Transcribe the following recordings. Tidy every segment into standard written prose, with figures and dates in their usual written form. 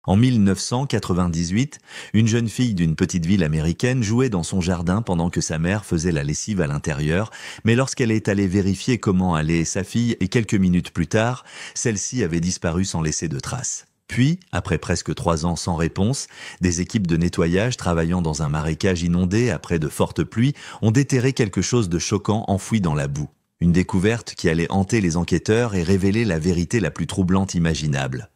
En 1998, une jeune fille d'une petite ville américaine jouait dans son jardin pendant que sa mère faisait la lessive à l'intérieur, mais lorsqu'elle est allée vérifier comment allait sa fille et quelques minutes plus tard, celle-ci avait disparu sans laisser de traces. Puis, après presque 3 ans sans réponse, des équipes de nettoyage travaillant dans un marécage inondé après de fortes pluies ont déterré quelque chose de choquant enfoui dans la boue. Une découverte qui allait hanter les enquêteurs et révéler la vérité la plus troublante imaginable.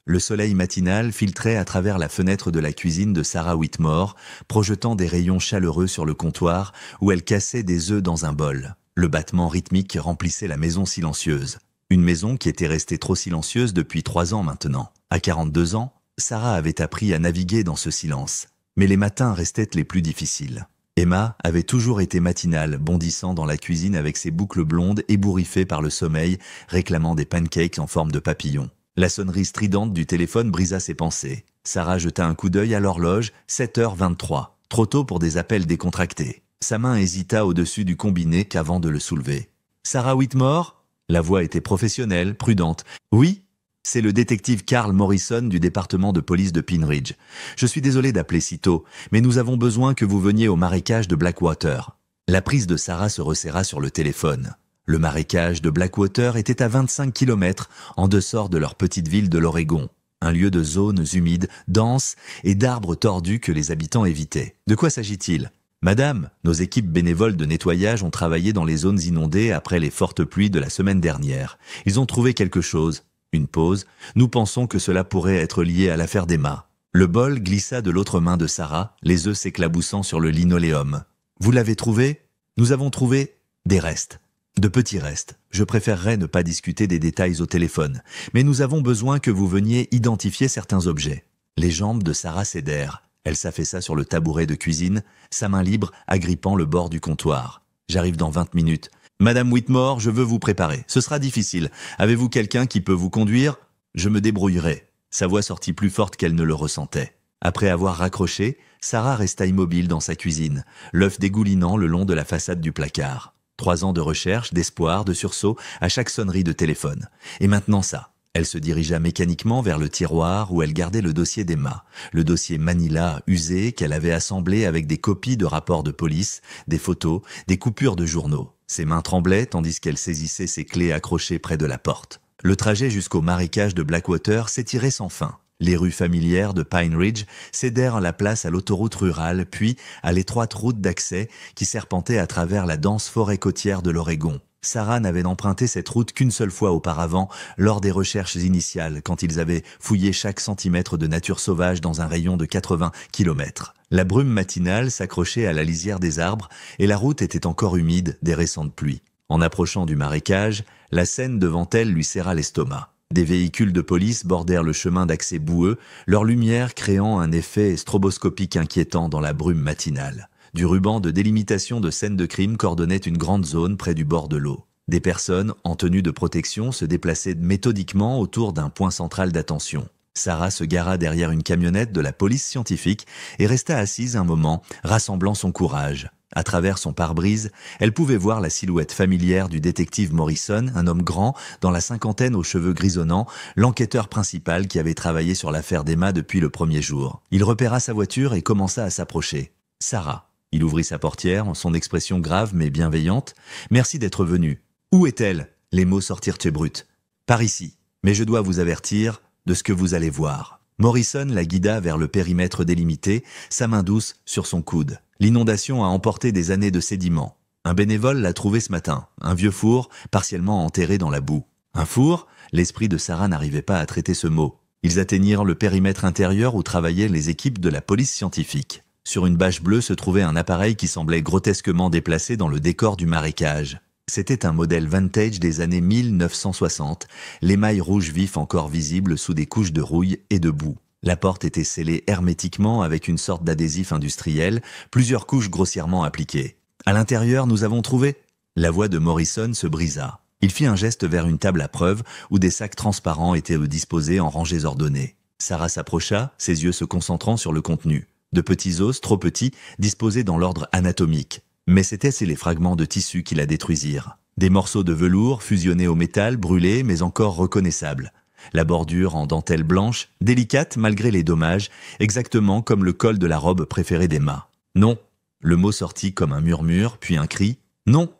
Le soleil matinal filtrait à travers la fenêtre de la cuisine de Sarah Whitmore, projetant des rayons chaleureux sur le comptoir où elle cassait des œufs dans un bol. Le battement rythmique remplissait la maison silencieuse. Une maison qui était restée trop silencieuse depuis 3 ans maintenant. À 42 ans, Sarah avait appris à naviguer dans ce silence. Mais les matins restaient les plus difficiles. Emma avait toujours été matinale, bondissant dans la cuisine avec ses boucles blondes ébouriffées par le sommeil, réclamant des pancakes en forme de papillon. La sonnerie stridente du téléphone brisa ses pensées. Sarah jeta un coup d'œil à l'horloge, 7h23. Trop tôt pour des appels décontractés. Sa main hésita au-dessus du combiné qu'avant de le soulever. « Sarah Whitmore ?» La voix était professionnelle, prudente. « Oui ?» C'est le détective Carl Morrison du département de police de Pine Ridge. Je suis désolé d'appeler si tôt, mais nous avons besoin que vous veniez au marécage de Blackwater. La prise de Sarah se resserra sur le téléphone. Le marécage de Blackwater était à 25 km en dessous de leur petite ville de l'Oregon. Un lieu de zones humides, denses et d'arbres tordus que les habitants évitaient. De quoi s'agit-il ? Madame, nos équipes bénévoles de nettoyage ont travaillé dans les zones inondées après les fortes pluies de la semaine dernière. Ils ont trouvé quelque chose. Une pause. Nous pensons que cela pourrait être lié à l'affaire d'Emma. Le bol glissa de l'autre main de Sarah, les œufs s'éclaboussant sur le linoléum. Vous l'avez trouvé ? Nous avons trouvé des restes. De petits restes. Je préférerais ne pas discuter des détails au téléphone. Mais nous avons besoin que vous veniez identifier certains objets. Les jambes de Sarah cédèrent. Elle s'affaissa sur le tabouret de cuisine, sa main libre agrippant le bord du comptoir. J'arrive dans 20 minutes. Madame Whitmore, je veux vous préparer. Ce sera difficile. Avez-vous quelqu'un qui peut vous conduire ? Je me débrouillerai. Sa voix sortit plus forte qu'elle ne le ressentait. Après avoir raccroché, Sarah resta immobile dans sa cuisine, l'œuf dégoulinant le long de la façade du placard. 3 ans de recherche, d'espoir, de sursaut à chaque sonnerie de téléphone. Et maintenant ça. Elle se dirigea mécaniquement vers le tiroir où elle gardait le dossier d'Emma. Le dossier Manila usé qu'elle avait assemblé avec des copies de rapports de police, des photos, des coupures de journaux. Ses mains tremblaient tandis qu'elle saisissait ses clés accrochées près de la porte. Le trajet jusqu'au marécage de Blackwater s'étirait sans fin. Les rues familières de Pine Ridge cédèrent la place à l'autoroute rurale, puis à l'étroite route d'accès qui serpentait à travers la dense forêt côtière de l'Oregon. Sarah n'avait emprunté cette route qu'une seule fois auparavant, lors des recherches initiales, quand ils avaient fouillé chaque centimètre de nature sauvage dans un rayon de 80 km. La brume matinale s'accrochait à la lisière des arbres et la route était encore humide des récentes pluies. En approchant du marécage, la scène devant elle lui serra l'estomac. Des véhicules de police bordèrent le chemin d'accès boueux, leur lumière créant un effet stroboscopique inquiétant dans la brume matinale. Du ruban de délimitation de scènes de crime coordonnait une grande zone près du bord de l'eau. Des personnes, en tenue de protection, se déplaçaient méthodiquement autour d'un point central d'attention. Sarah se gara derrière une camionnette de la police scientifique et resta assise un moment, rassemblant son courage. À travers son pare-brise, elle pouvait voir la silhouette familière du détective Morrison, un homme grand, dans la cinquantaine aux cheveux grisonnants, l'enquêteur principal qui avait travaillé sur l'affaire d'Emma depuis le premier jour. Il repéra sa voiture et commença à s'approcher. « Sarah ». Il ouvrit sa portière, son expression grave mais bienveillante. « Merci d'être venue. Où est-elle » Les mots sortirent brut. « Par ici. Mais je dois vous avertir de ce que vous allez voir. » Morrison la guida vers le périmètre délimité, sa main douce sur son coude. L'inondation a emporté des années de sédiments. Un bénévole l'a trouvé ce matin, un vieux four partiellement enterré dans la boue. Un four ? L'esprit de Sarah n'arrivait pas à traiter ce mot. Ils atteignirent le périmètre intérieur où travaillaient les équipes de la police scientifique. Sur une bâche bleue se trouvait un appareil qui semblait grotesquement déplacé dans le décor du marécage. C'était un modèle vintage des années 1960, l'émail rouge vif encore visible sous des couches de rouille et de boue. La porte était scellée hermétiquement avec une sorte d'adhésif industriel, plusieurs couches grossièrement appliquées. À l'intérieur, nous avons trouvé... La voix de Morrison se brisa. Il fit un geste vers une table à preuve où des sacs transparents étaient disposés en rangées ordonnées. Sarah s'approcha, ses yeux se concentrant sur le contenu. De petits os, trop petits, disposés dans l'ordre anatomique. Mais c'étaient les fragments de tissu qui la détruisirent. Des morceaux de velours fusionnés au métal, brûlés, mais encore reconnaissables. La bordure en dentelle blanche, délicate malgré les dommages, exactement comme le col de la robe préférée d'Emma. Non. Le mot sortit comme un murmure, puis un cri. Non.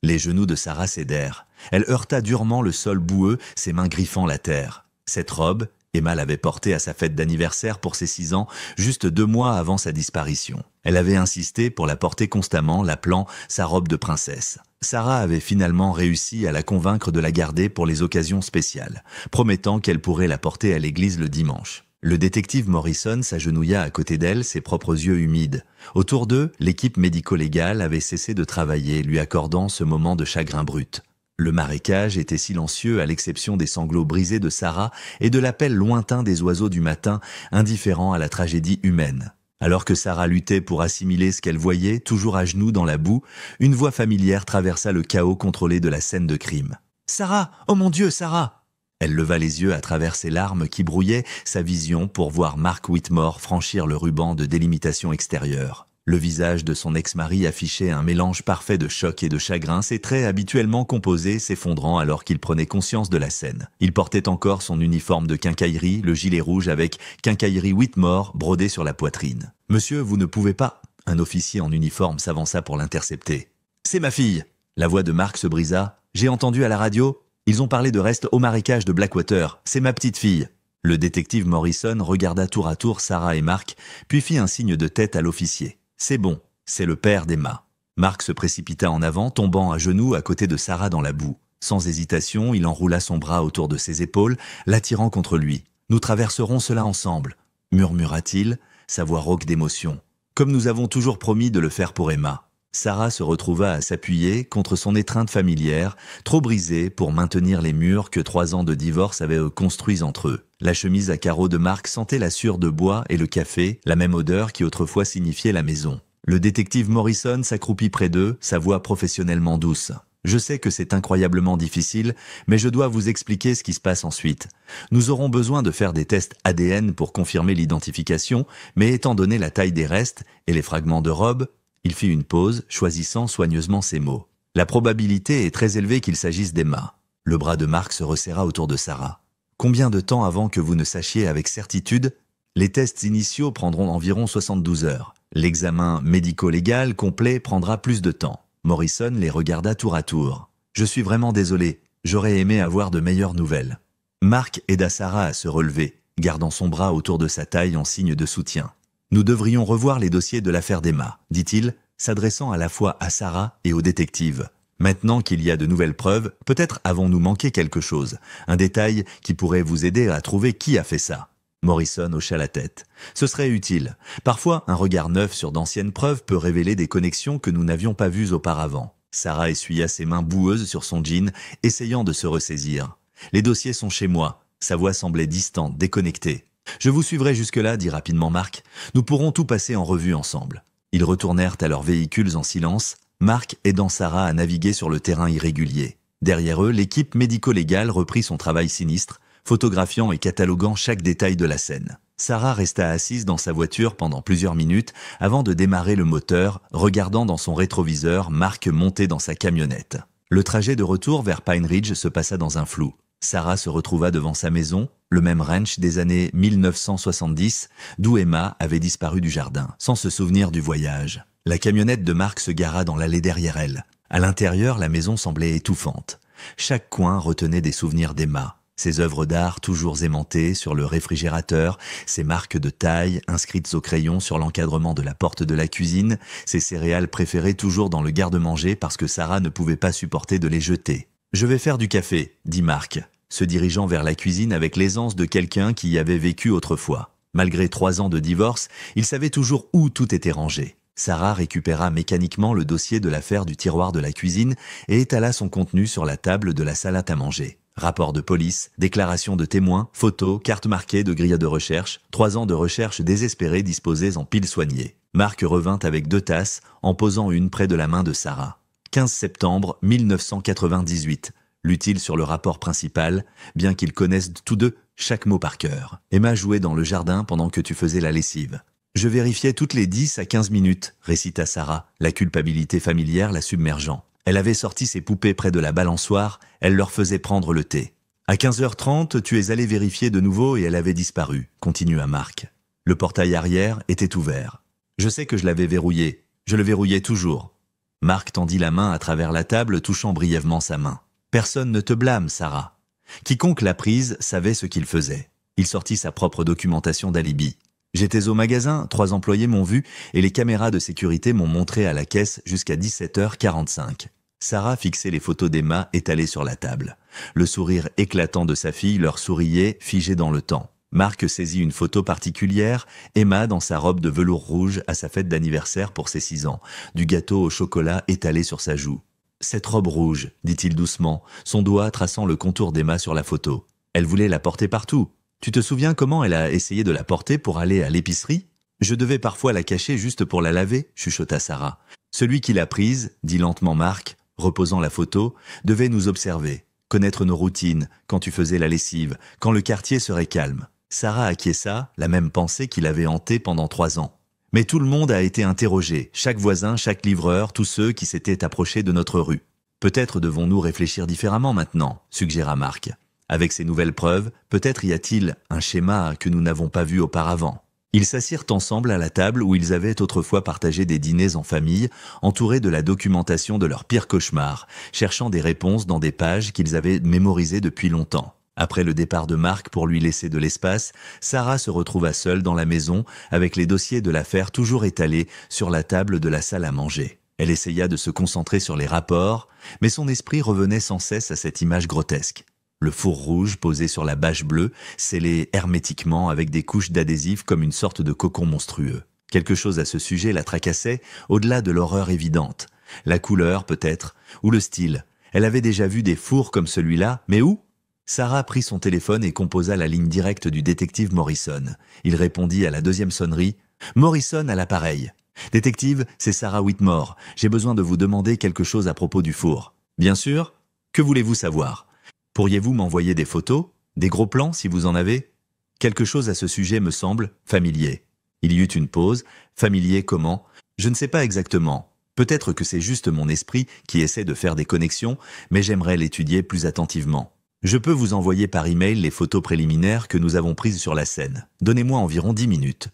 Les genoux de Sarah cédèrent. Elle heurta durement le sol boueux, ses mains griffant la terre. Cette robe, Emma l'avait portée à sa fête d'anniversaire pour ses 6 ans, juste 2 mois avant sa disparition. Elle avait insisté pour la porter constamment, l'appelant sa robe de princesse. Sarah avait finalement réussi à la convaincre de la garder pour les occasions spéciales, promettant qu'elle pourrait la porter à l'église le dimanche. Le détective Morrison s'agenouilla à côté d'elle, ses propres yeux humides. Autour d'eux, l'équipe médico-légale avait cessé de travailler, lui accordant ce moment de chagrin brut. Le marécage était silencieux à l'exception des sanglots brisés de Sarah et de l'appel lointain des oiseaux du matin, indifférents à la tragédie humaine. Alors que Sarah luttait pour assimiler ce qu'elle voyait, toujours à genoux dans la boue, une voix familière traversa le chaos contrôlé de la scène de crime. « Sarah! Oh mon Dieu, Sarah !» Elle leva les yeux à travers ses larmes qui brouillaient sa vision pour voir Mark Whitmore franchir le ruban de délimitation extérieure. Le visage de son ex-mari affichait un mélange parfait de choc et de chagrin, ses traits habituellement composés s'effondrant alors qu'il prenait conscience de la scène. Il portait encore son uniforme de quincaillerie, le gilet rouge avec « Quincaillerie Whitmore » brodé sur la poitrine. « Monsieur, vous ne pouvez pas » Un officier en uniforme s'avança pour l'intercepter. « C'est ma fille !» La voix de Mark se brisa. « J'ai entendu à la radio. Ils ont parlé de restes au marécage de Blackwater. C'est ma petite fille. » Le détective Morrison regarda tour à tour Sarah et Mark, puis fit un signe de tête à l'officier. « C'est bon, c'est le père d'Emma. » Mark se précipita en avant, tombant à genoux à côté de Sarah dans la boue. Sans hésitation, il enroula son bras autour de ses épaules, l'attirant contre lui. « Nous traverserons cela ensemble, » murmura-t-il, sa voix rauque d'émotion. « Comme nous avons toujours promis de le faire pour Emma. » Sarah se retrouva à s'appuyer contre son étreinte familière, trop brisée pour maintenir les murs que 3 ans de divorce avaient construits entre eux. La chemise à carreaux de Mark sentait la sueur de bois et le café, la même odeur qui autrefois signifiait la maison. Le détective Morrison s'accroupit près d'eux, sa voix professionnellement douce. « Je sais que c'est incroyablement difficile, mais je dois vous expliquer ce qui se passe ensuite. Nous aurons besoin de faire des tests ADN pour confirmer l'identification, mais étant donné la taille des restes et les fragments de robe, il fit une pause, choisissant soigneusement ses mots. La probabilité est très élevée qu'il s'agisse d'Emma. Le bras de Mark se resserra autour de Sarah. Combien de temps avant que vous ne sachiez avec certitude? Les tests initiaux prendront environ 72 heures. L'examen médico-légal complet prendra plus de temps. Morrison les regarda tour à tour. Je suis vraiment désolé. J'aurais aimé avoir de meilleures nouvelles. Mark aida Sarah à se relever, gardant son bras autour de sa taille en signe de soutien. Nous devrions revoir les dossiers de l'affaire d'Emma, dit-il, s'adressant à la fois à Sarah et au détective. Maintenant qu'il y a de nouvelles preuves, peut-être avons-nous manqué quelque chose, un détail qui pourrait vous aider à trouver qui a fait ça. Morrison hocha la tête. Ce serait utile. Parfois, un regard neuf sur d'anciennes preuves peut révéler des connexions que nous n'avions pas vues auparavant. Sarah essuya ses mains boueuses sur son jean, essayant de se ressaisir. Les dossiers sont chez moi. Sa voix semblait distante, déconnectée. Je vous suivrai jusque-là, dit rapidement Mark. Nous pourrons tout passer en revue ensemble. Ils retournèrent à leurs véhicules en silence, Mark aidant Sarah à naviguer sur le terrain irrégulier. Derrière eux, l'équipe médico-légale reprit son travail sinistre, photographiant et cataloguant chaque détail de la scène. Sarah resta assise dans sa voiture pendant plusieurs minutes avant de démarrer le moteur, regardant dans son rétroviseur Mark monter dans sa camionnette. Le trajet de retour vers Pine Ridge se passa dans un flou. Sarah se retrouva devant sa maison, le même ranch des années 1970, d'où Emma avait disparu du jardin, sans se souvenir du voyage. La camionnette de Mark se gara dans l'allée derrière elle. À l'intérieur, la maison semblait étouffante. Chaque coin retenait des souvenirs d'Emma. Ses œuvres d'art toujours aimantées sur le réfrigérateur, ses marques de taille inscrites au crayon sur l'encadrement de la porte de la cuisine, ses céréales préférées toujours dans le garde-manger parce que Sarah ne pouvait pas supporter de les jeter. « Je vais faire du café », dit Mark, se dirigeant vers la cuisine avec l'aisance de quelqu'un qui y avait vécu autrefois. Malgré 3 ans de divorce, il savait toujours où tout était rangé. Sarah récupéra mécaniquement le dossier de l'affaire du tiroir de la cuisine et étala son contenu sur la table de la salle à manger. Rapport de police, déclaration de témoins, photos, cartes marquées de grille de recherche, 3 ans de recherche désespérée disposées en piles soignées. Mark revint avec 2 tasses, en posant une près de la main de Sarah. 15 septembre 1998, lut-il sur le rapport principal, bien qu'ils connaissent tous deux chaque mot par cœur. Emma jouait dans le jardin pendant que tu faisais la lessive. Je vérifiais toutes les 10 à 15 minutes, récita Sarah, la culpabilité familière la submergeant. Elle avait sorti ses poupées près de la balançoire, elle leur faisait prendre le thé. À 15h30, tu es allé vérifier de nouveau et elle avait disparu, continua Marc. Le portail arrière était ouvert. Je sais que je l'avais verrouillé. Je le verrouillais toujours. Marc tendit la main à travers la table, touchant brièvement sa main. Personne ne te blâme, Sarah. Quiconque l'a prise savait ce qu'il faisait. Il sortit sa propre documentation d'alibi. J'étais au magasin, 3 employés m'ont vu et les caméras de sécurité m'ont montré à la caisse jusqu'à 17h45. Sarah fixait les photos d'Emma étalées sur la table. Le sourire éclatant de sa fille leur souriait, figé dans le temps. Marc saisit une photo particulière, Emma dans sa robe de velours rouge à sa fête d'anniversaire pour ses 6 ans, du gâteau au chocolat étalé sur sa joue. « Cette robe rouge », dit-il doucement, son doigt traçant le contour d'Emma sur la photo. Elle voulait la porter partout. Tu te souviens comment elle a essayé de la porter pour aller à l'épicerie ? Je devais parfois la cacher juste pour la laver, chuchota Sarah. Celui qui l'a prise, dit lentement Marc, reposant la photo, devait nous observer, connaître nos routines, quand tu faisais la lessive, quand le quartier serait calme. Sarah acquiesça, la même pensée qui l'avait hantée pendant 3 ans. Mais tout le monde a été interrogé, chaque voisin, chaque livreur, tous ceux qui s'étaient approchés de notre rue. Peut-être devons-nous réfléchir différemment maintenant, suggéra Marc. Avec ces nouvelles preuves, peut-être y a-t-il un schéma que nous n'avons pas vu auparavant. Ils s'assirent ensemble à la table où ils avaient autrefois partagé des dîners en famille, entourés de la documentation de leurs pires cauchemars, cherchant des réponses dans des pages qu'ils avaient mémorisées depuis longtemps. Après le départ de Marc pour lui laisser de l'espace, Sarah se retrouva seule dans la maison avec les dossiers de l'affaire toujours étalés sur la table de la salle à manger. Elle essaya de se concentrer sur les rapports, mais son esprit revenait sans cesse à cette image grotesque. Le four rouge posé sur la bâche bleue, scellé hermétiquement avec des couches d'adhésif comme une sorte de cocon monstrueux. Quelque chose à ce sujet la tracassait, au-delà de l'horreur évidente. La couleur, peut-être, ou le style. Elle avait déjà vu des fours comme celui-là, mais où ? Sarah prit son téléphone et composa la ligne directe du détective Morrison. Il répondit à la 2e sonnerie. « Morrison à l'appareil. Détective, c'est Sarah Whitmore. J'ai besoin de vous demander quelque chose à propos du four. Bien sûr. Que voulez-vous savoir ? Pourriez-vous m'envoyer des photos ? Des gros plans, si vous en avez ? Quelque chose à ce sujet me semble familier. » Il y eut une pause. Familier comment ? Je ne sais pas exactement. Peut-être que c'est juste mon esprit qui essaie de faire des connexions, mais j'aimerais l'étudier plus attentivement. Je peux vous envoyer par email les photos préliminaires que nous avons prises sur la scène. Donnez-moi environ 10 minutes.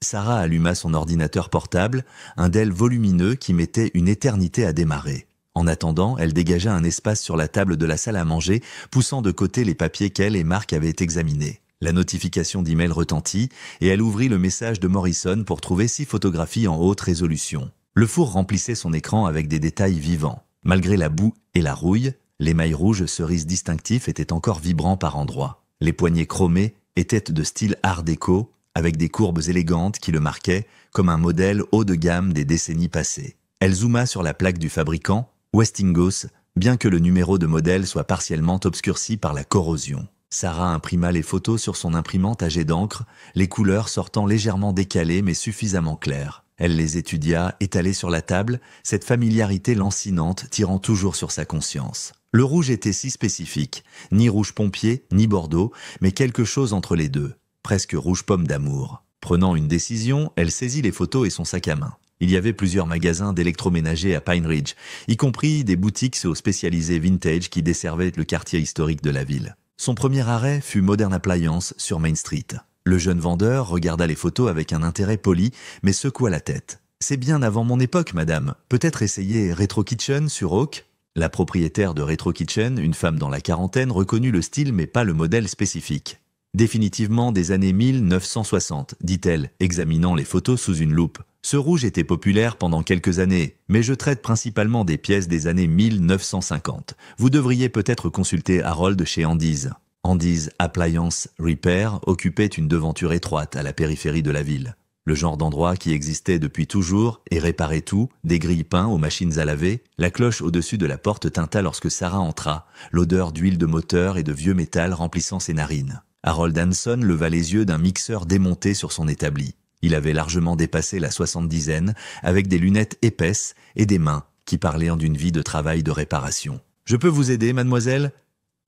Sarah alluma son ordinateur portable, un Dell volumineux qui mettait une éternité à démarrer. En attendant, elle dégagea un espace sur la table de la salle à manger, poussant de côté les papiers qu'elle et Marc avaient examinés. La notification d'email retentit et elle ouvrit le message de Morrison pour trouver 6 photographies en haute résolution. Le four remplissait son écran avec des détails vivants. Malgré la boue et la rouille, l'émail rouge cerise distinctif était encore vibrant par endroits. Les poignées chromées étaient de style art déco, avec des courbes élégantes qui le marquaient comme un modèle haut de gamme des décennies passées. Elle zooma sur la plaque du fabricant, Westinghouse, bien que le numéro de modèle soit partiellement obscurci par la corrosion. Sarah imprima les photos sur son imprimante à jet d'encre, les couleurs sortant légèrement décalées mais suffisamment claires. Elle les étudia, étalées sur la table, cette familiarité lancinante tirant toujours sur sa conscience. Le rouge était si spécifique, ni rouge pompier, ni bordeaux, mais quelque chose entre les deux, presque rouge pomme d'amour. Prenant une décision, elle saisit les photos et son sac à main. Il y avait plusieurs magasins d'électroménager à Pine Ridge, y compris des boutiques spécialisées vintage qui desservaient le quartier historique de la ville. Son premier arrêt fut Modern Appliance sur Main Street. Le jeune vendeur regarda les photos avec un intérêt poli, mais secoua la tête. « C'est bien avant mon époque, madame. Peut-être essayer Retro Kitchen sur Oak ?» La propriétaire de Retro Kitchen, une femme dans la quarantaine, reconnut le style mais pas le modèle spécifique. « Définitivement des années 1960, dit-elle, examinant les photos sous une loupe. Ce rouge était populaire pendant quelques années, mais je traite principalement des pièces des années 1950. Vous devriez peut-être consulter Harold chez Andy's. Andy's Appliance Repair occupait une devanture étroite à la périphérie de la ville. Le genre d'endroit qui existait depuis toujours et réparait tout, des grilles peints aux machines à laver. La cloche au-dessus de la porte tinta lorsque Sarah entra, l'odeur d'huile de moteur et de vieux métal remplissant ses narines. Harold Hanson leva les yeux d'un mixeur démonté sur son établi. Il avait largement dépassé la 70aine, avec des lunettes épaisses et des mains qui parlaient d'une vie de travail de réparation. « Je peux vous aider, mademoiselle ?»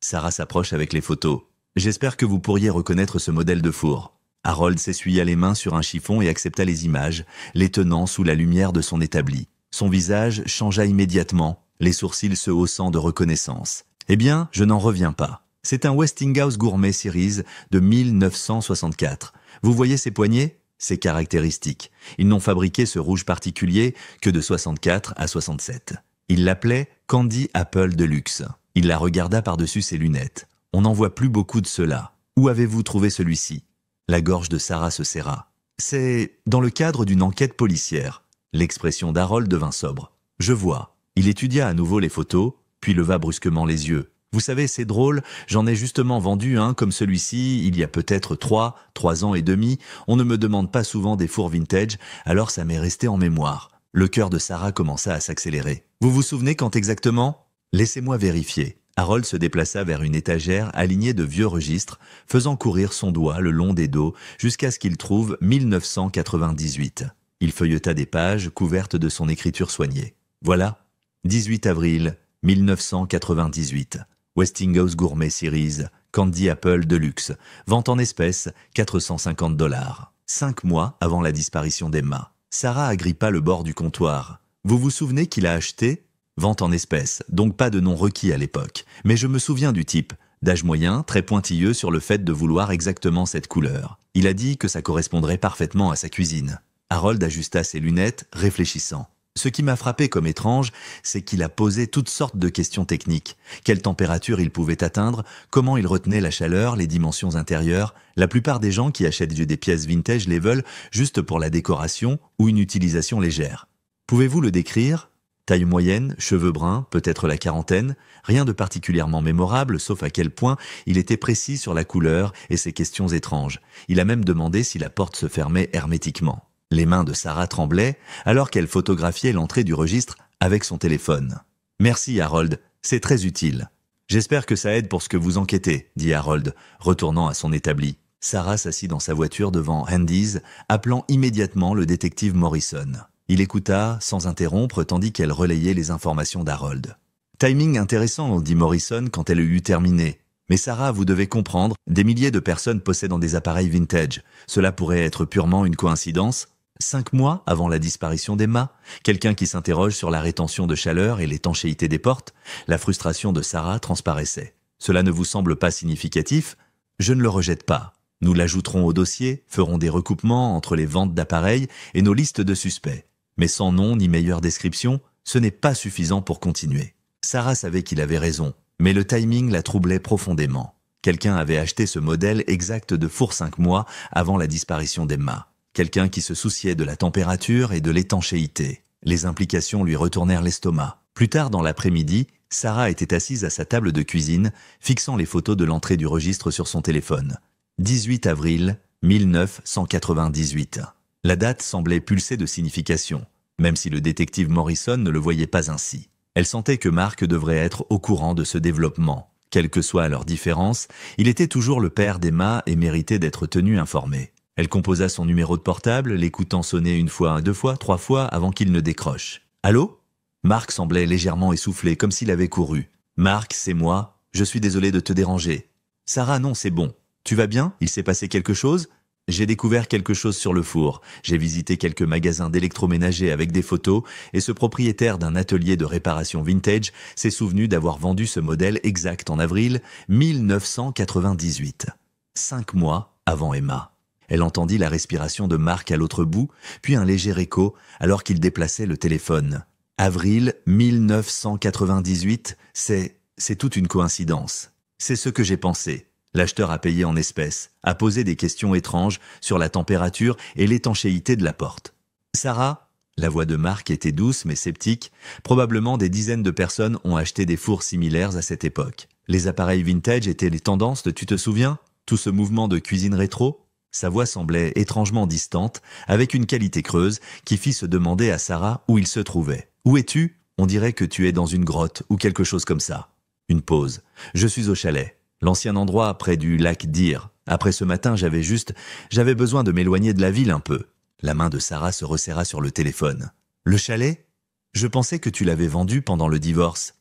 Sarah s'approche avec les photos. « J'espère que vous pourriez reconnaître ce modèle de four. » Harold s'essuya les mains sur un chiffon et accepta les images, les tenant sous la lumière de son établi. Son visage changea immédiatement, les sourcils se haussant de reconnaissance. « Eh bien, je n'en reviens pas. C'est un Westinghouse Gourmet Series de 1964. Vous voyez ces poignées? Ces caractéristiques. Ils n'ont fabriqué ce rouge particulier que de 64 à 67. Il l'appelait Candy Apple Deluxe. Il la regarda par-dessus ses lunettes. On n'en voit plus beaucoup de cela. Où avez-vous trouvé celui-ci? La gorge de Sarah se serra. C'est dans le cadre d'une enquête policière. L'expression d'Harold devint sobre. Je vois. Il étudia à nouveau les photos, puis leva brusquement les yeux. Vous savez, c'est drôle, j'en ai justement vendu un comme celui-ci il y a peut-être 3 ans et demi. On ne me demande pas souvent des fours vintage, alors ça m'est resté en mémoire. Le cœur de Sarah commença à s'accélérer. Vous vous souvenez quand exactement? Laissez-moi vérifier. Harold se déplaça vers une étagère alignée de vieux registres, faisant courir son doigt le long des dos jusqu'à ce qu'il trouve 1998. Il feuilleta des pages couvertes de son écriture soignée. Voilà, 18 avril 1998. Westinghouse Gourmet Series, Candy Apple Deluxe, vente en espèces, $450. 5 mois avant la disparition d'Emma. Sarah agrippa le bord du comptoir. Vous vous souvenez qu'il a acheté? Vente en espèces, donc pas de nom requis à l'époque. Mais je me souviens du type, d'âge moyen, très pointilleux sur le fait de vouloir exactement cette couleur. Il a dit que ça correspondrait parfaitement à sa cuisine. Harold ajusta ses lunettes, réfléchissant. Ce qui m'a frappé comme étrange, c'est qu'il a posé toutes sortes de questions techniques. Quelle température il pouvait atteindre, comment il retenait la chaleur, les dimensions intérieures. La plupart des gens qui achètent des pièces vintage les veulent juste pour la décoration ou une utilisation légère. Pouvez-vous le décrire? Taille moyenne, cheveux bruns, peut-être la quarantaine, rien de particulièrement mémorable, sauf à quel point il était précis sur la couleur et ses questions étranges. Il a même demandé si la porte se fermait hermétiquement. Les mains de Sarah tremblaient alors qu'elle photographiait l'entrée du registre avec son téléphone. « Merci Harold, c'est très utile. »« J'espère que ça aide pour ce que vous enquêtez, » dit Harold, retournant à son établi. Sarah s'assit dans sa voiture devant Andy's, appelant immédiatement le détective Morrison. Il écouta, sans interrompre, tandis qu'elle relayait les informations d'Harold. « Timing intéressant, » dit Morrison quand elle eut terminé. « Mais Sarah, vous devez comprendre, des milliers de personnes possédant des appareils vintage. Cela pourrait être purement une coïncidence. » 5 mois avant la disparition d'Emma, quelqu'un qui s'interroge sur la rétention de chaleur et l'étanchéité des portes, la frustration de Sarah transparaissait. Cela ne vous semble pas significatif? Je ne le rejette pas. Nous l'ajouterons au dossier, ferons des recoupements entre les ventes d'appareils et nos listes de suspects. Mais sans nom ni meilleure description, ce n'est pas suffisant pour continuer. Sarah savait qu'il avait raison, mais le timing la troublait profondément. Quelqu'un avait acheté ce modèle exact de four 5 mois avant la disparition d'Emma. Quelqu'un qui se souciait de la température et de l'étanchéité. Les implications lui retournèrent l'estomac. Plus tard dans l'après-midi, Sarah était assise à sa table de cuisine, fixant les photos de l'entrée du registre sur son téléphone. 18 avril 1998. La date semblait pulser de signification, même si le détective Morrison ne le voyait pas ainsi. Elle sentait que Mark devrait être au courant de ce développement. Quelle que soit leur différence, il était toujours le père d'Emma et méritait d'être tenu informé. Elle composa son numéro de portable, l'écoutant sonner 1 fois, 2 fois, 3 fois avant qu'il ne décroche. « Allô ?» Mark semblait légèrement essoufflé, comme s'il avait couru. « Mark, c'est moi. Je suis désolé de te déranger. »« Sarah, non, c'est bon. Tu vas bien? Il s'est passé quelque chose ?»« J'ai découvert quelque chose sur le four. J'ai visité quelques magasins d'électroménager avec des photos et ce propriétaire d'un atelier de réparation vintage s'est souvenu d'avoir vendu ce modèle exact en avril 1998. 5 mois avant Emma. » Elle entendit la respiration de Mark à l'autre bout, puis un léger écho alors qu'il déplaçait le téléphone. Avril 1998, c'est toute une coïncidence. C'est ce que j'ai pensé. L'acheteur a payé en espèces, a posé des questions étranges sur la température et l'étanchéité de la porte. Sarah, la voix de Mark était douce mais sceptique, probablement des dizaines de personnes ont acheté des fours similaires à cette époque. Les appareils vintage étaient les tendances, tu te souviens? Tout ce mouvement de cuisine rétro? Sa voix semblait étrangement distante, avec une qualité creuse qui fit se demander à Sarah où il se trouvait. « Où es-tu? On dirait que tu es dans une grotte ou quelque chose comme ça. » Une pause. « Je suis au chalet. L'ancien endroit près du lac Deer. Après ce matin, j'avais besoin de m'éloigner de la ville un peu. » La main de Sarah se resserra sur le téléphone. « Le chalet? Je pensais que tu l'avais vendu pendant le divorce. »«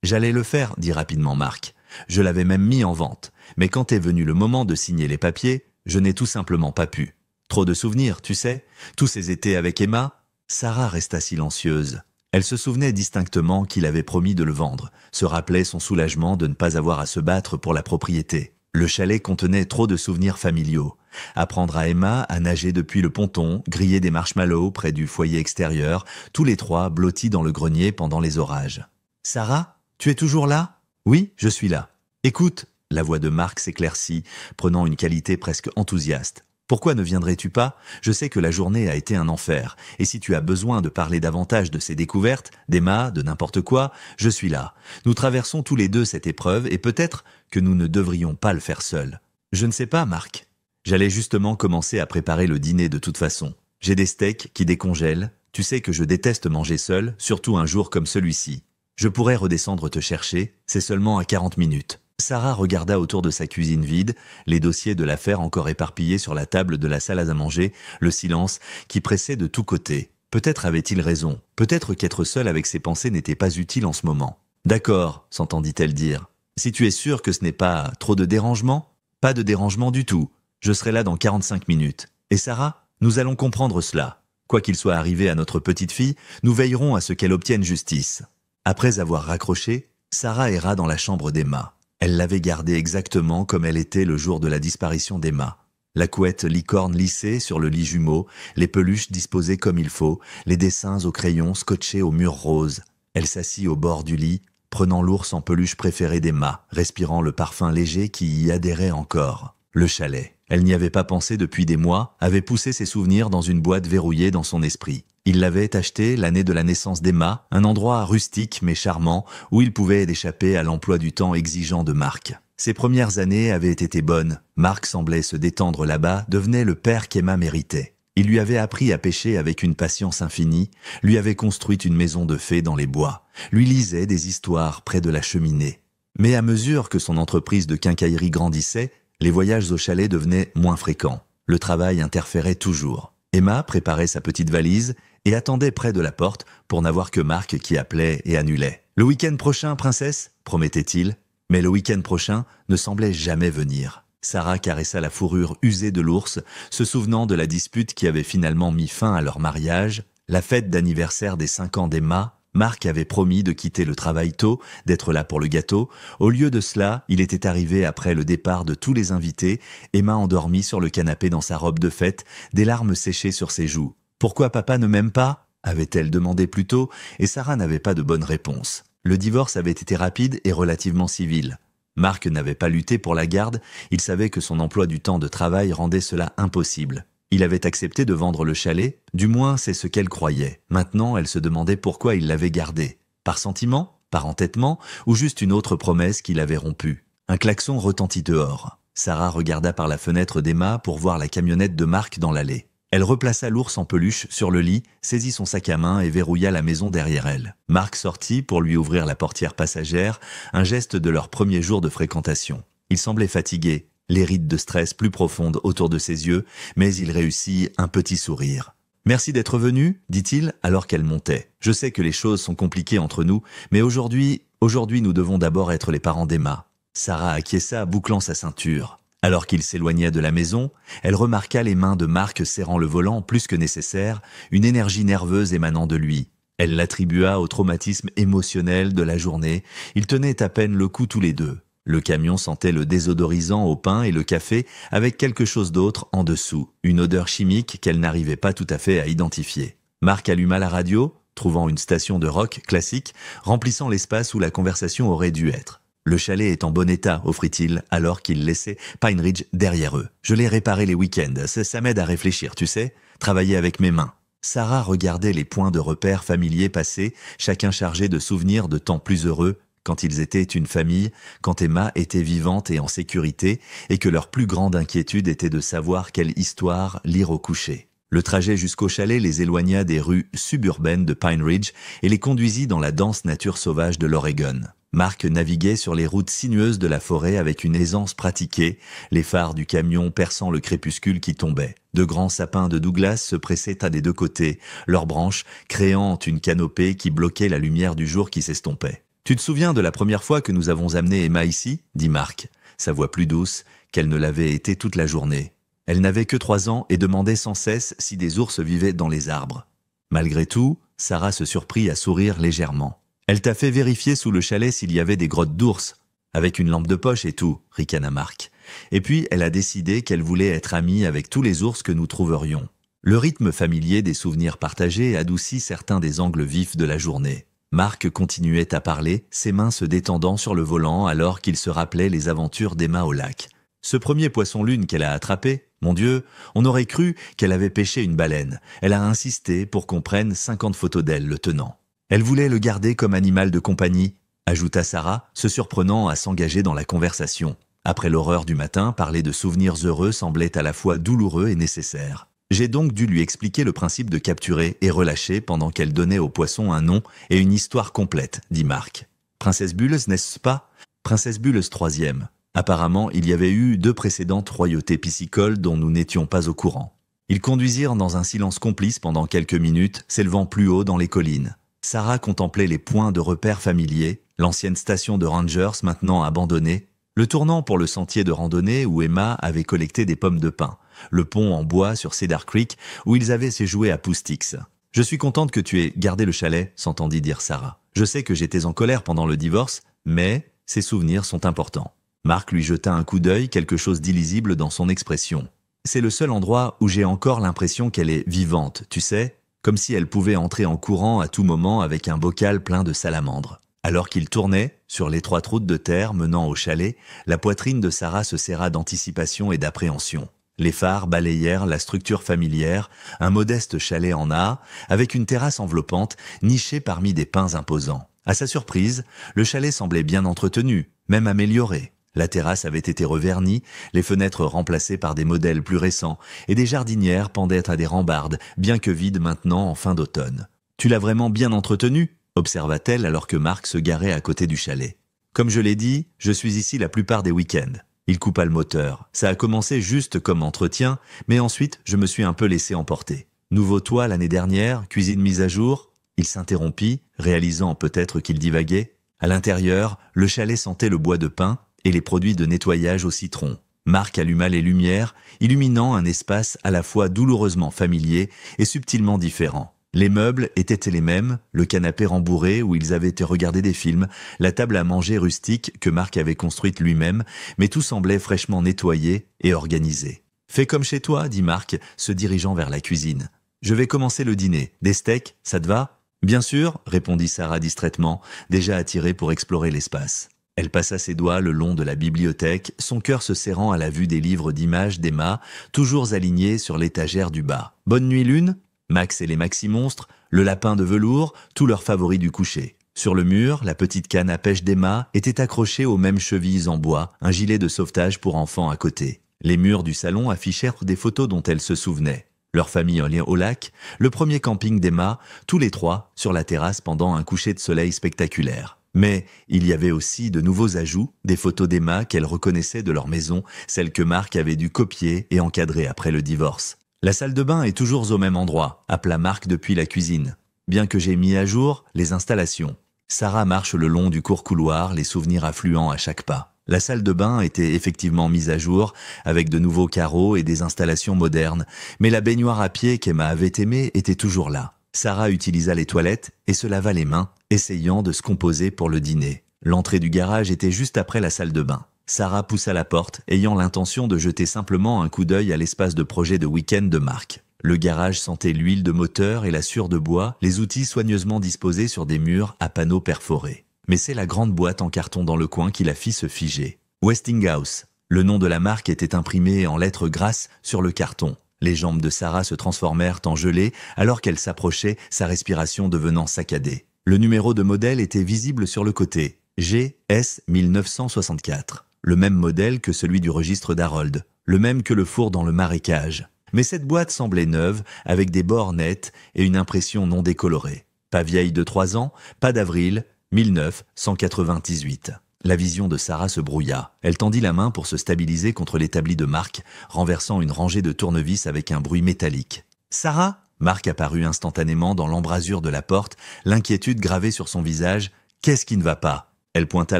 J'allais le faire, » dit rapidement Mark. « Je l'avais même mis en vente. Mais quand est venu le moment de signer les papiers, je n'ai tout simplement pas pu. Trop de souvenirs, tu sais. Tous ces étés avec Emma. » Sarah resta silencieuse. Elle se souvenait distinctement qu'il avait promis de le vendre, se rappelait son soulagement de ne pas avoir à se battre pour la propriété. Le chalet contenait trop de souvenirs familiaux. Apprendre à Emma à nager depuis le ponton, griller des marshmallows près du foyer extérieur, tous les trois blottis dans le grenier pendant les orages. « Sarah, tu es toujours là ?»« Oui, je suis là. »« Écoute !» La voix de Marc s'éclaircit, prenant une qualité presque enthousiaste. « Pourquoi ne viendrais-tu pas? Je sais que la journée a été un enfer, et si tu as besoin de parler davantage de ces découvertes, d'Emma, de n'importe quoi, je suis là. Nous traversons tous les deux cette épreuve, et peut-être que nous ne devrions pas le faire seuls. »« Je ne sais pas, Marc. J'allais justement commencer à préparer le dîner de toute façon. J'ai des steaks qui décongèlent. Tu sais que je déteste manger seul, surtout un jour comme celui-ci. Je pourrais redescendre te chercher, c'est seulement à 40 minutes. » Sarah regarda autour de sa cuisine vide, les dossiers de l'affaire encore éparpillés sur la table de la salle à manger, le silence qui pressait de tous côtés. Peut-être avait-il raison, peut-être qu'être seul avec ses pensées n'était pas utile en ce moment. « D'accord, s'entendit-elle dire. Si tu es sûr que ce n'est pas trop de dérangement ? Pas de dérangement du tout. Je serai là dans 45 minutes. Et Sarah, nous allons comprendre cela. Quoi qu'il soit arrivé à notre petite fille, nous veillerons à ce qu'elle obtienne justice. » Après avoir raccroché, Sarah erra dans la chambre d'Emma. Elle l'avait gardée exactement comme elle était le jour de la disparition d'Emma. La couette licorne lissée sur le lit jumeau, les peluches disposées comme il faut, les dessins au crayon scotchés au mur rose. Elle s'assit au bord du lit, prenant l'ours en peluche préféré d'Emma, respirant le parfum léger qui y adhérait encore. Le chalet. Elle n'y avait pas pensé depuis des mois, avait poussé ses souvenirs dans une boîte verrouillée dans son esprit. Il l'avait acheté l'année de la naissance d'Emma, un endroit rustique mais charmant où il pouvait échapper à l'emploi du temps exigeant de Marc. Ses premières années avaient été bonnes. Marc semblait se détendre là-bas, devenait le père qu'Emma méritait. Il lui avait appris à pêcher avec une patience infinie, lui avait construit une maison de fées dans les bois, lui lisait des histoires près de la cheminée. Mais à mesure que son entreprise de quincaillerie grandissait, les voyages au chalet devenaient moins fréquents. Le travail interférait toujours. Emma préparait sa petite valise et attendait près de la porte pour n'avoir que Marc qui appelait et annulait. « Le week-end prochain, princesse ?» promettait-il. Mais le week-end prochain ne semblait jamais venir. Sarah caressa la fourrure usée de l'ours, se souvenant de la dispute qui avait finalement mis fin à leur mariage, la fête d'anniversaire des 5 ans d'Emma. Marc avait promis de quitter le travail tôt, d'être là pour le gâteau. Au lieu de cela, il était arrivé après le départ de tous les invités, Emma endormie sur le canapé dans sa robe de fête, des larmes séchées sur ses joues. « Pourquoi papa ne m'aime pas ?» avait-elle demandé plus tôt, et Sarah n'avait pas de bonne réponse. Le divorce avait été rapide et relativement civil. Marc n'avait pas lutté pour la garde, il savait que son emploi du temps de travail rendait cela impossible. Il avait accepté de vendre le chalet, du moins c'est ce qu'elle croyait. Maintenant, elle se demandait pourquoi il l'avait gardé. Par sentiment, par entêtement, ou juste une autre promesse qu'il avait rompue. Un klaxon retentit dehors. Sarah regarda par la fenêtre d'Emma pour voir la camionnette de Marc dans l'allée. Elle replaça l'ours en peluche sur le lit, saisit son sac à main et verrouilla la maison derrière elle. Marc sortit pour lui ouvrir la portière passagère, un geste de leur premier jour de fréquentation. Il semblait fatigué, les rides de stress plus profondes autour de ses yeux, mais il réussit un petit sourire. « Merci d'être venu, dit-il alors qu'elle montait. Je sais que les choses sont compliquées entre nous, mais aujourd'hui nous devons d'abord être les parents d'Emma. » Sarah acquiesça, bouclant sa ceinture. Alors qu'il s'éloignait de la maison, elle remarqua les mains de Marc serrant le volant plus que nécessaire, une énergie nerveuse émanant de lui. Elle l'attribua au traumatisme émotionnel de la journée, ils tenaient à peine le coup tous les deux. Le camion sentait le désodorisant au pain et le café avec quelque chose d'autre en dessous, une odeur chimique qu'elle n'arrivait pas tout à fait à identifier. Marc alluma la radio, trouvant une station de rock classique, remplissant l'espace où la conversation aurait dû être. Le chalet est en bon état, offrit-il, alors qu'il laissait Pine Ridge derrière eux. Je l'ai réparé les week-ends, ça m'aide à réfléchir, tu sais, travailler avec mes mains. Sarah regardait les points de repère familiers passés, chacun chargé de souvenirs de temps plus heureux, quand ils étaient une famille, quand Emma était vivante et en sécurité, et que leur plus grande inquiétude était de savoir quelle histoire lire au coucher. Le trajet jusqu'au chalet les éloigna des rues suburbaines de Pine Ridge et les conduisit dans la dense nature sauvage de l'Oregon. Marc naviguait sur les routes sinueuses de la forêt avec une aisance pratiquée, les phares du camion perçant le crépuscule qui tombait. De grands sapins de Douglas se pressaient à des deux côtés, leurs branches créant une canopée qui bloquait la lumière du jour qui s'estompait. « Tu te souviens de la première fois que nous avons amené Emma ici ?» dit Marc, sa voix plus douce qu'elle ne l'avait été toute la journée. Elle n'avait que 3 ans et demandait sans cesse si des ours vivaient dans les arbres. Malgré tout, Sarah se surprit à sourire légèrement. Elle t'a fait vérifier sous le chalet s'il y avait des grottes d'ours. Avec une lampe de poche et tout, ricana Marc. Et puis, elle a décidé qu'elle voulait être amie avec tous les ours que nous trouverions. Le rythme familier des souvenirs partagés adoucit certains des angles vifs de la journée. Marc continuait à parler, ses mains se détendant sur le volant alors qu'il se rappelait les aventures d'Emma au lac. Ce premier poisson-lune qu'elle a attrapé, mon Dieu, on aurait cru qu'elle avait pêché une baleine. Elle a insisté pour qu'on prenne 50 photos d'elle le tenant. Elle voulait le garder comme animal de compagnie, ajouta Sarah, se surprenant à s'engager dans la conversation. Après l'horreur du matin, parler de souvenirs heureux semblait à la fois douloureux et nécessaire. J'ai donc dû lui expliquer le principe de capturer et relâcher pendant qu'elle donnait au poisson un nom et une histoire complète, dit Marc. Princesse Buleuse, n'est-ce pas? Princesse Buleuse troisième. Apparemment, il y avait eu 2 précédentes royautés piscicoles dont nous n'étions pas au courant. Ils conduisirent dans un silence complice pendant quelques minutes, s'élevant plus haut dans les collines. Sarah contemplait les points de repère familiers, l'ancienne station de Rangers maintenant abandonnée, le tournant pour le sentier de randonnée où Emma avait collecté des pommes de pin, le pont en bois sur Cedar Creek où ils avaient séjoué à Poustix. « Je suis contente que tu aies gardé le chalet », s'entendit dire Sarah. « Je sais que j'étais en colère pendant le divorce, mais ces souvenirs sont importants. » Marc lui jeta un coup d'œil, quelque chose d'illisible dans son expression. « C'est le seul endroit où j'ai encore l'impression qu'elle est vivante, tu sais, comme si elle pouvait entrer en courant à tout moment avec un bocal plein de salamandres. » Alors qu'il tournait, sur l'étroite route de terre menant au chalet, la poitrine de Sarah se serra d'anticipation et d'appréhension. Les phares balayèrent la structure familière, un modeste chalet en A, avec une terrasse enveloppante, nichée parmi des pins imposants. À sa surprise, le chalet semblait bien entretenu, même amélioré. La terrasse avait été revernie, les fenêtres remplacées par des modèles plus récents, et des jardinières pendaient à des rambardes, bien que vides maintenant en fin d'automne. « Tu l'as vraiment bien entretenu ?» observa-t-elle alors que Marc se garait à côté du chalet. « Comme je l'ai dit, je suis ici la plupart des week-ends. » Il coupa le moteur. Ça a commencé juste comme entretien, mais ensuite je me suis un peu laissé emporter. Nouveau toit l'année dernière, cuisine mise à jour. Il s'interrompit, réalisant peut-être qu'il divaguait. À l'intérieur, le chalet sentait le bois de pin et les produits de nettoyage au citron. Marc alluma les lumières, illuminant un espace à la fois douloureusement familier et subtilement différent. Les meubles étaient les mêmes, le canapé rembourré où ils avaient été regarder des films, la table à manger rustique que Marc avait construite lui-même, mais tout semblait fraîchement nettoyé et organisé. « Fais comme chez toi, » dit Marc, se dirigeant vers la cuisine. « Je vais commencer le dîner. Des steaks, ça te va ?»« Bien sûr, » répondit Sarah distraitement, déjà attirée pour explorer l'espace. Elle passa ses doigts le long de la bibliothèque, son cœur se serrant à la vue des livres d'images d'Emma, toujours alignés sur l'étagère du bas. « Bonne nuit, Lune ?» Max et les maxi-monstres, le lapin de velours, tous leurs favoris du coucher. Sur le mur, la petite canne à pêche d'Emma était accrochée aux mêmes chevilles en bois, un gilet de sauvetage pour enfants à côté. Les murs du salon affichèrent des photos dont elle se souvenait. Leur famille au lac, le premier camping d'Emma, tous les 3 sur la terrasse pendant un coucher de soleil spectaculaire. Mais il y avait aussi de nouveaux ajouts, des photos d'Emma qu'elle reconnaissait de leur maison, celles que Marc avait dû copier et encadrer après le divorce. La salle de bain est toujours au même endroit, appela Marc depuis la cuisine. Bien que j'ai mis à jour les installations. Sarah marche le long du court couloir, les souvenirs affluant à chaque pas. La salle de bain était effectivement mise à jour, avec de nouveaux carreaux et des installations modernes, mais la baignoire à pied qu'Emma avait aimée était toujours là. Sarah utilisa les toilettes et se lava les mains, essayant de se composer pour le dîner. L'entrée du garage était juste après la salle de bain. Sarah poussa la porte, ayant l'intention de jeter simplement un coup d'œil à l'espace de projet de week-end de Marc. Le garage sentait l'huile de moteur et la sueur de bois, les outils soigneusement disposés sur des murs à panneaux perforés. Mais c'est la grande boîte en carton dans le coin qui la fit se figer. Westinghouse. Le nom de la marque était imprimé en lettres grasses sur le carton. Les jambes de Sarah se transformèrent en gelée alors qu'elle s'approchait, sa respiration devenant saccadée. Le numéro de modèle était visible sur le côté. GS 1964. Le même modèle que celui du registre d'Harold, le même que le four dans le marécage. Mais cette boîte semblait neuve, avec des bords nets et une impression non décolorée. Pas vieille de 3 ans, pas d'avril, 1998. La vision de Sarah se brouilla. Elle tendit la main pour se stabiliser contre l'établi de Marc, renversant une rangée de tournevis avec un bruit métallique. « Sarah ?» Marc apparut instantanément dans l'embrasure de la porte, l'inquiétude gravée sur son visage. « Qu'est-ce qui ne va pas ?» Elle pointa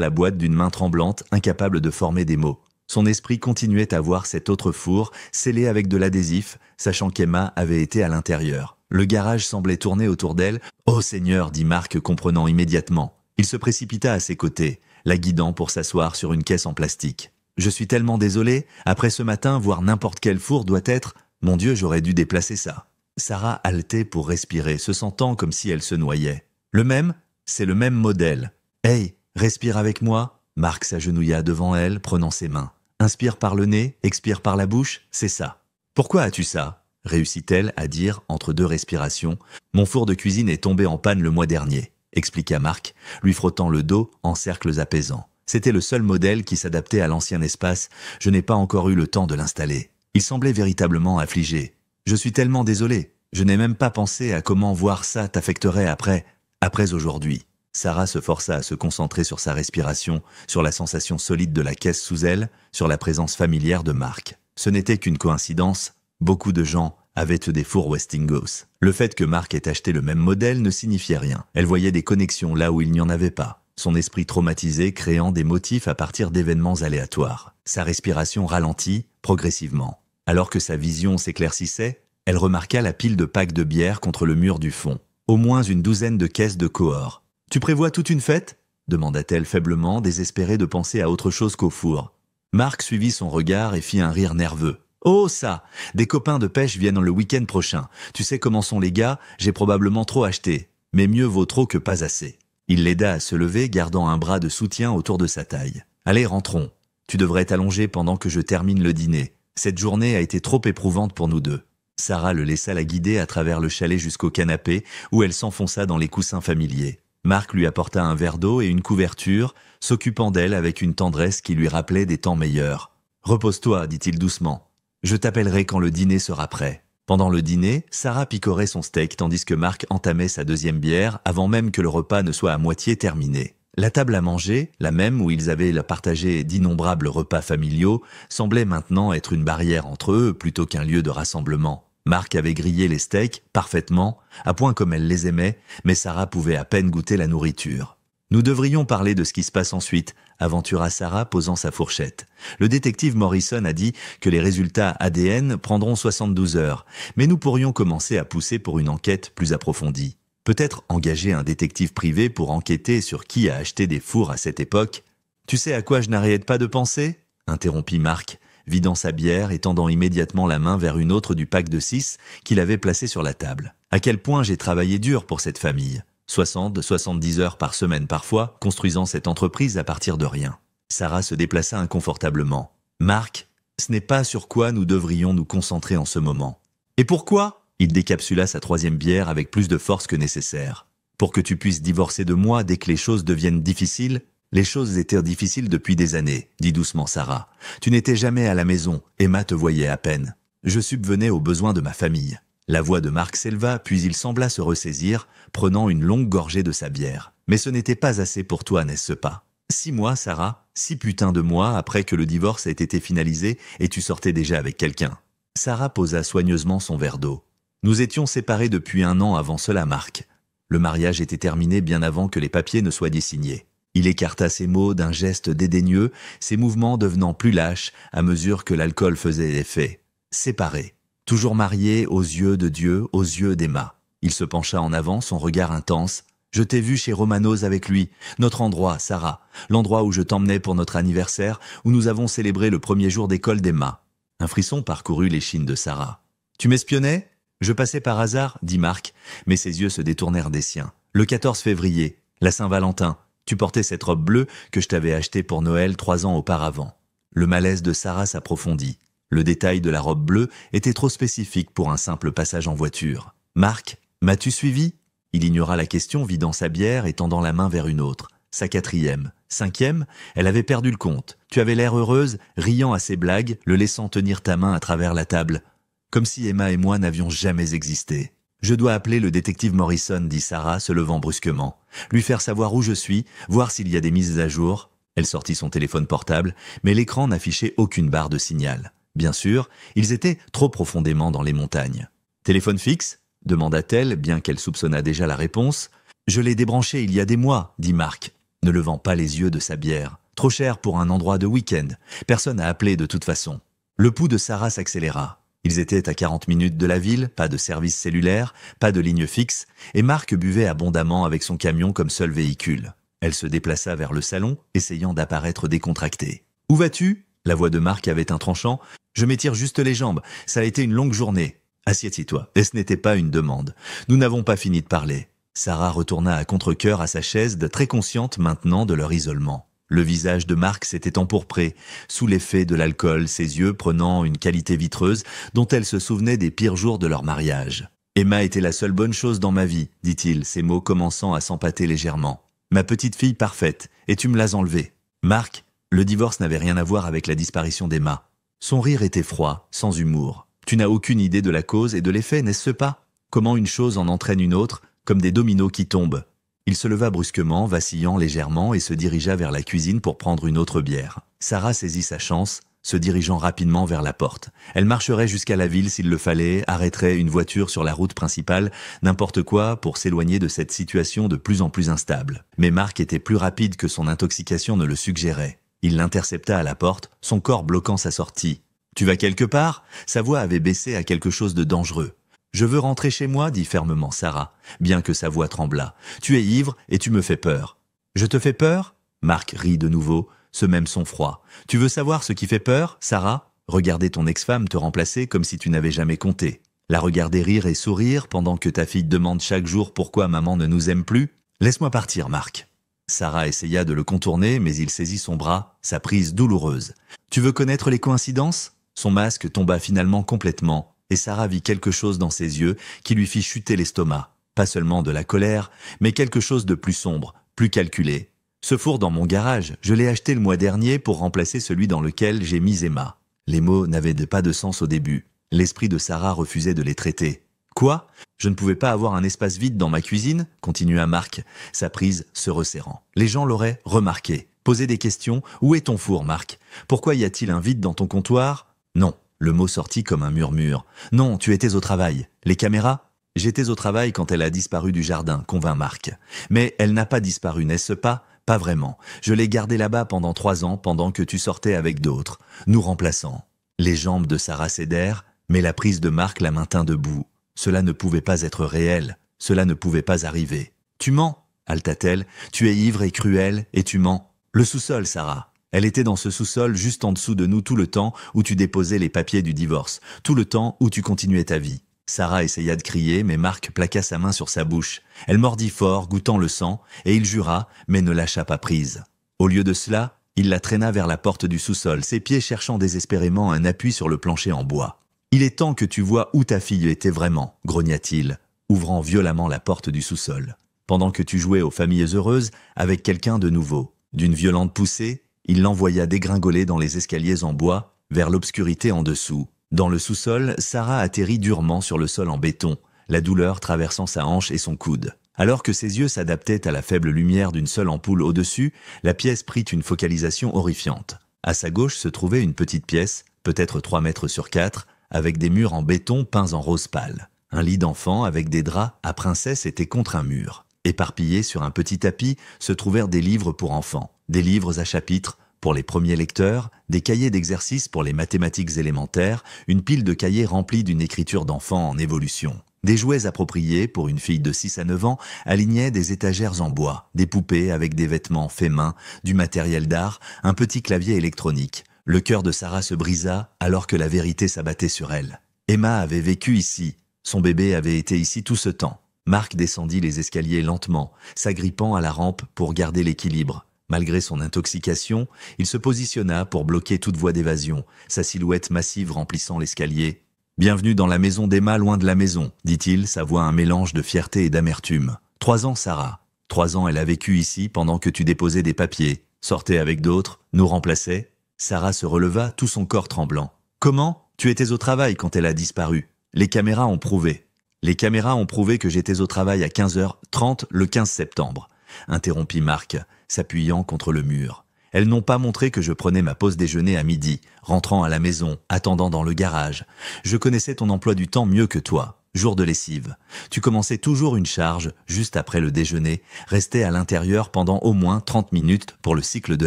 la boîte d'une main tremblante, incapable de former des mots. Son esprit continuait à voir cet autre four, scellé avec de l'adhésif, sachant qu'Emma avait été à l'intérieur. Le garage semblait tourner autour d'elle. « Oh Seigneur !» dit Marc, comprenant immédiatement. Il se précipita à ses côtés, la guidant pour s'asseoir sur une caisse en plastique. « Je suis tellement désolé, après ce matin, voir n'importe quel four doit être... Mon Dieu, j'aurais dû déplacer ça. » Sarah haletait pour respirer, se sentant comme si elle se noyait. « Le même ? C'est le même modèle. Hey, respire avec moi !» Marc s'agenouilla devant elle, prenant ses mains. « Inspire par le nez, expire par la bouche, c'est ça. »« Pourquoi as-tu ça ?» réussit-elle à dire entre deux respirations. « Mon four de cuisine est tombé en panne le mois dernier, » expliqua Marc, lui frottant le dos en cercles apaisants. « C'était le seul modèle qui s'adaptait à l'ancien espace. Je n'ai pas encore eu le temps de l'installer. » Il semblait véritablement affligé. « Je suis tellement désolé. Je n'ai même pas pensé à comment voir ça t'affecterait après aujourd'hui. » Sarah se força à se concentrer sur sa respiration, sur la sensation solide de la caisse sous elle, sur la présence familière de Marc. Ce n'était qu'une coïncidence. Beaucoup de gens avaient des fours Westinghouse. Le fait que Marc ait acheté le même modèle ne signifiait rien. Elle voyait des connexions là où il n'y en avait pas. Son esprit traumatisé créant des motifs à partir d'événements aléatoires. Sa respiration ralentit progressivement. Alors que sa vision s'éclaircissait, elle remarqua la pile de packs de bière contre le mur du fond. Au moins une douzaine de caisses de Coors. « Tu prévois toute une fête ?» demanda-t-elle faiblement, désespérée de penser à autre chose qu'au four. Marc suivit son regard et fit un rire nerveux. « Oh ça, des copains de pêche viennent le week-end prochain. Tu sais comment sont les gars, j'ai probablement trop acheté. Mais mieux vaut trop que pas assez. » Il l'aida à se lever, gardant un bras de soutien autour de sa taille. « Allez, rentrons. Tu devrais t'allonger pendant que je termine le dîner. Cette journée a été trop éprouvante pour nous deux. » Sarah le laissa la guider à travers le chalet jusqu'au canapé, où elle s'enfonça dans les coussins familiers. Marc lui apporta un verre d'eau et une couverture, s'occupant d'elle avec une tendresse qui lui rappelait des temps meilleurs. « Repose-toi, dit-il doucement. Je t'appellerai quand le dîner sera prêt. » Pendant le dîner, Sarah picorait son steak tandis que Marc entamait sa deuxième bière avant même que le repas ne soit à moitié terminé. La table à manger, la même où ils avaient partagé d'innombrables repas familiaux, semblait maintenant être une barrière entre eux plutôt qu'un lieu de rassemblement. Marc avait grillé les steaks parfaitement, à point comme elle les aimait, mais Sarah pouvait à peine goûter la nourriture. « Nous devrions parler de ce qui se passe ensuite », aventura Sarah posant sa fourchette. « Le détective Morrison a dit que les résultats ADN prendront 72 heures, mais nous pourrions commencer à pousser pour une enquête plus approfondie. Peut-être engager un détective privé pour enquêter sur qui a acheté des fours à cette époque. »« Tu sais à quoi je n'arrête pas de penser ?» interrompit Marc, vidant sa bière et tendant immédiatement la main vers une autre du pack de 6 qu'il avait placé sur la table. « À quel point j'ai travaillé dur pour cette famille. 70 heures par semaine parfois, construisant cette entreprise à partir de rien. » Sarah se déplaça inconfortablement. « Marc, ce n'est pas sur quoi nous devrions nous concentrer en ce moment. »« Et pourquoi ?» Il décapsula sa troisième bière avec plus de force que nécessaire. « Pour que tu puisses divorcer de moi dès que les choses deviennent difficiles ?» « Les choses étaient difficiles depuis des années, » dit doucement Sarah. « Tu n'étais jamais à la maison, Emma te voyait à peine. Je subvenais aux besoins de ma famille. » La voix de Marc s'éleva, puis il sembla se ressaisir, prenant une longue gorgée de sa bière. « Mais ce n'était pas assez pour toi, n'est-ce pas ? 6 mois, Sarah, 6 putains de mois après que le divorce ait été finalisé et tu sortais déjà avec quelqu'un. » Sarah posa soigneusement son verre d'eau. « Nous étions séparés depuis 1 an avant cela, Marc. Le mariage était terminé bien avant que les papiers ne soient signés. » Il écarta ses mots d'un geste dédaigneux, ses mouvements devenant plus lâches à mesure que l'alcool faisait effet. Séparés, toujours mariés aux yeux de Dieu, aux yeux d'Emma. Il se pencha en avant, son regard intense. « Je t'ai vu chez Romanos avec lui, notre endroit, Sarah, l'endroit où je t'emmenais pour notre anniversaire, où nous avons célébré le premier jour d'école d'Emma. » Un frisson parcourut l'échine de Sarah. « Tu m'espionnais ? Je passais par hasard, dit Marc, mais ses yeux se détournèrent des siens. Le 14 février, la Saint-Valentin. Tu portais cette robe bleue que je t'avais achetée pour Noël 3 ans auparavant. » Le malaise de Sarah s'approfondit. Le détail de la robe bleue était trop spécifique pour un simple passage en voiture. « Marc, m'as-tu suivi ?» Il ignora la question, vidant sa bière et tendant la main vers une autre. Sa 4e, 5e, elle avait perdu le compte. Tu avais l'air heureuse, riant à ses blagues, le laissant tenir ta main à travers la table. Comme si Emma et moi n'avions jamais existé. « Je dois appeler le détective Morrison, » dit Sarah, se levant brusquement. « Lui faire savoir où je suis, voir s'il y a des mises à jour. » Elle sortit son téléphone portable, mais l'écran n'affichait aucune barre de signal. Bien sûr, ils étaient trop profondément dans les montagnes. « Téléphone fixe ?» demanda-t-elle, bien qu'elle soupçonnât déjà la réponse. « Je l'ai débranché il y a des mois, » dit Marc, ne levant pas les yeux de sa bière. « Trop cher pour un endroit de week-end. Personne n'a appelé de toute façon. » Le pouls de Sarah s'accéléra. Ils étaient à 40 minutes de la ville, pas de service cellulaire, pas de ligne fixe, et Marc buvait abondamment avec son camion comme seul véhicule. Elle se déplaça vers le salon, essayant d'apparaître décontractée. « Où vas-tu » La voix de Marc avait un tranchant. « Je m'étire juste les jambes, ça a été une longue journée. » « Assieds-toi. » Et ce n'était pas une demande. Nous n'avons pas fini de parler. Sarah retourna à contre-cœur à sa chaise, très consciente maintenant de leur isolement. Le visage de Marc s'était empourpré, sous l'effet de l'alcool, ses yeux prenant une qualité vitreuse dont elle se souvenait des pires jours de leur mariage. « Emma était la seule bonne chose dans ma vie, dit-il, ses mots commençant à s'empâter légèrement. Ma petite fille parfaite, et tu me l'as enlevée. » Marc, le divorce n'avait rien à voir avec la disparition d'Emma. Son rire était froid, sans humour. Tu n'as aucune idée de la cause et de l'effet, n'est-ce pas? Comment une chose en entraîne une autre, comme des dominos qui tombent. Il se leva brusquement, vacillant légèrement, et se dirigea vers la cuisine pour prendre une autre bière. Sarah saisit sa chance, se dirigeant rapidement vers la porte. Elle marcherait jusqu'à la ville s'il le fallait, arrêterait une voiture sur la route principale, n'importe quoi pour s'éloigner de cette situation de plus en plus instable. Mais Marc était plus rapide que son intoxication ne le suggérait. Il l'intercepta à la porte, son corps bloquant sa sortie. « Tu vas quelque part ?» Sa voix avait baissé à quelque chose de dangereux. « Je veux rentrer chez moi, dit fermement Sarah, bien que sa voix tremblât. Tu es ivre et tu me fais peur. »« Je te fais peur ?» Marc rit de nouveau, ce même sang-froid. « Tu veux savoir ce qui fait peur, Sarah ? Regarder ton ex-femme te remplacer comme si tu n'avais jamais compté. La regarder rire et sourire pendant que ta fille demande chaque jour pourquoi maman ne nous aime plus ? Laisse-moi partir, Marc. » Sarah essaya de le contourner, mais il saisit son bras, sa prise douloureuse. « Tu veux connaître les coïncidences ?» Son masque tomba finalement complètement, et Sarah vit quelque chose dans ses yeux qui lui fit chuter l'estomac. Pas seulement de la colère, mais quelque chose de plus sombre, plus calculé. Ce four dans mon garage, je l'ai acheté le mois dernier pour remplacer celui dans lequel j'ai mis Emma. Les mots n'avaient pas de sens au début. L'esprit de Sarah refusait de les traiter. Quoi ? Je ne pouvais pas avoir un espace vide dans ma cuisine ? Continua Marc, sa prise se resserrant. Les gens l'auraient remarqué. Poser des questions. Où est ton four, Marc ? Pourquoi y a-t-il un vide dans ton comptoir ? Non. Le mot sortit comme un murmure. Non, tu étais au travail. Les caméras ? J'étais au travail quand elle a disparu du jardin, convint Marc. Mais elle n'a pas disparu, n'est-ce pas ? Pas vraiment. Je l'ai gardée là-bas pendant 3 ans, pendant que tu sortais avec d'autres, nous remplaçant. Les jambes de Sarah cédèrent, mais la prise de Marc la maintint debout. Cela ne pouvait pas être réel. Cela ne pouvait pas arriver. Tu mens, halta-t-elle. Tu es ivre et cruel, et tu mens. Le sous-sol, Sarah. Elle était dans ce sous-sol juste en dessous de nous tout le temps où tu déposais les papiers du divorce, tout le temps où tu continuais ta vie. Sarah essaya de crier, mais Marc plaqua sa main sur sa bouche. Elle mordit fort, goûtant le sang, et il jura, mais ne lâcha pas prise. Au lieu de cela, il la traîna vers la porte du sous-sol, ses pieds cherchant désespérément un appui sur le plancher en bois. « Il est temps que tu vois où ta fille était vraiment, » grogna-t-il, ouvrant violemment la porte du sous-sol. « Pendant que tu jouais aux familles heureuses avec quelqu'un de nouveau. » D'une violente poussée, il l'envoya dégringoler dans les escaliers en bois, vers l'obscurité en dessous. Dans le sous-sol, Sarah atterrit durement sur le sol en béton, la douleur traversant sa hanche et son coude. Alors que ses yeux s'adaptaient à la faible lumière d'une seule ampoule au-dessus, la pièce prit une focalisation horrifiante. À sa gauche se trouvait une petite pièce, peut-être 3 mètres sur 4, avec des murs en béton peints en rose pâle. Un lit d'enfant avec des draps à princesse était contre un mur. Éparpillés sur un petit tapis se trouvèrent des livres pour enfants, des livres à chapitres pour les premiers lecteurs, des cahiers d'exercices pour les mathématiques élémentaires, une pile de cahiers remplis d'une écriture d'enfant en évolution. Des jouets appropriés pour une fille de 6 à 9 ans alignaient des étagères en bois, des poupées avec des vêtements faits main, du matériel d'art, un petit clavier électronique. Le cœur de Sarah se brisa alors que la vérité s'abattait sur elle. Emma avait vécu ici, son bébé avait été ici tout ce temps. Marc descendit les escaliers lentement, s'agrippant à la rampe pour garder l'équilibre. Malgré son intoxication, il se positionna pour bloquer toute voie d'évasion, sa silhouette massive remplissant l'escalier. « Bienvenue dans la maison d'Emma, loin de la maison », dit-il, sa voix un mélange de fierté et d'amertume. « 3 ans, Sarah. 3 ans, elle a vécu ici pendant que tu déposais des papiers, sortais avec d'autres, nous remplaçais. » Sarah se releva, tout son corps tremblant. « Comment ? Tu étais au travail quand elle a disparu. Les caméras ont prouvé. Les caméras ont prouvé que j'étais au travail à 15h30 le 15 septembre. » Interrompit Marc, s'appuyant contre le mur. « Elles n'ont pas montré que je prenais ma pause déjeuner à midi, rentrant à la maison, attendant dans le garage. Je connaissais ton emploi du temps mieux que toi. Jour de lessive. Tu commençais toujours une charge, juste après le déjeuner, restais à l'intérieur pendant au moins 30 minutes pour le cycle de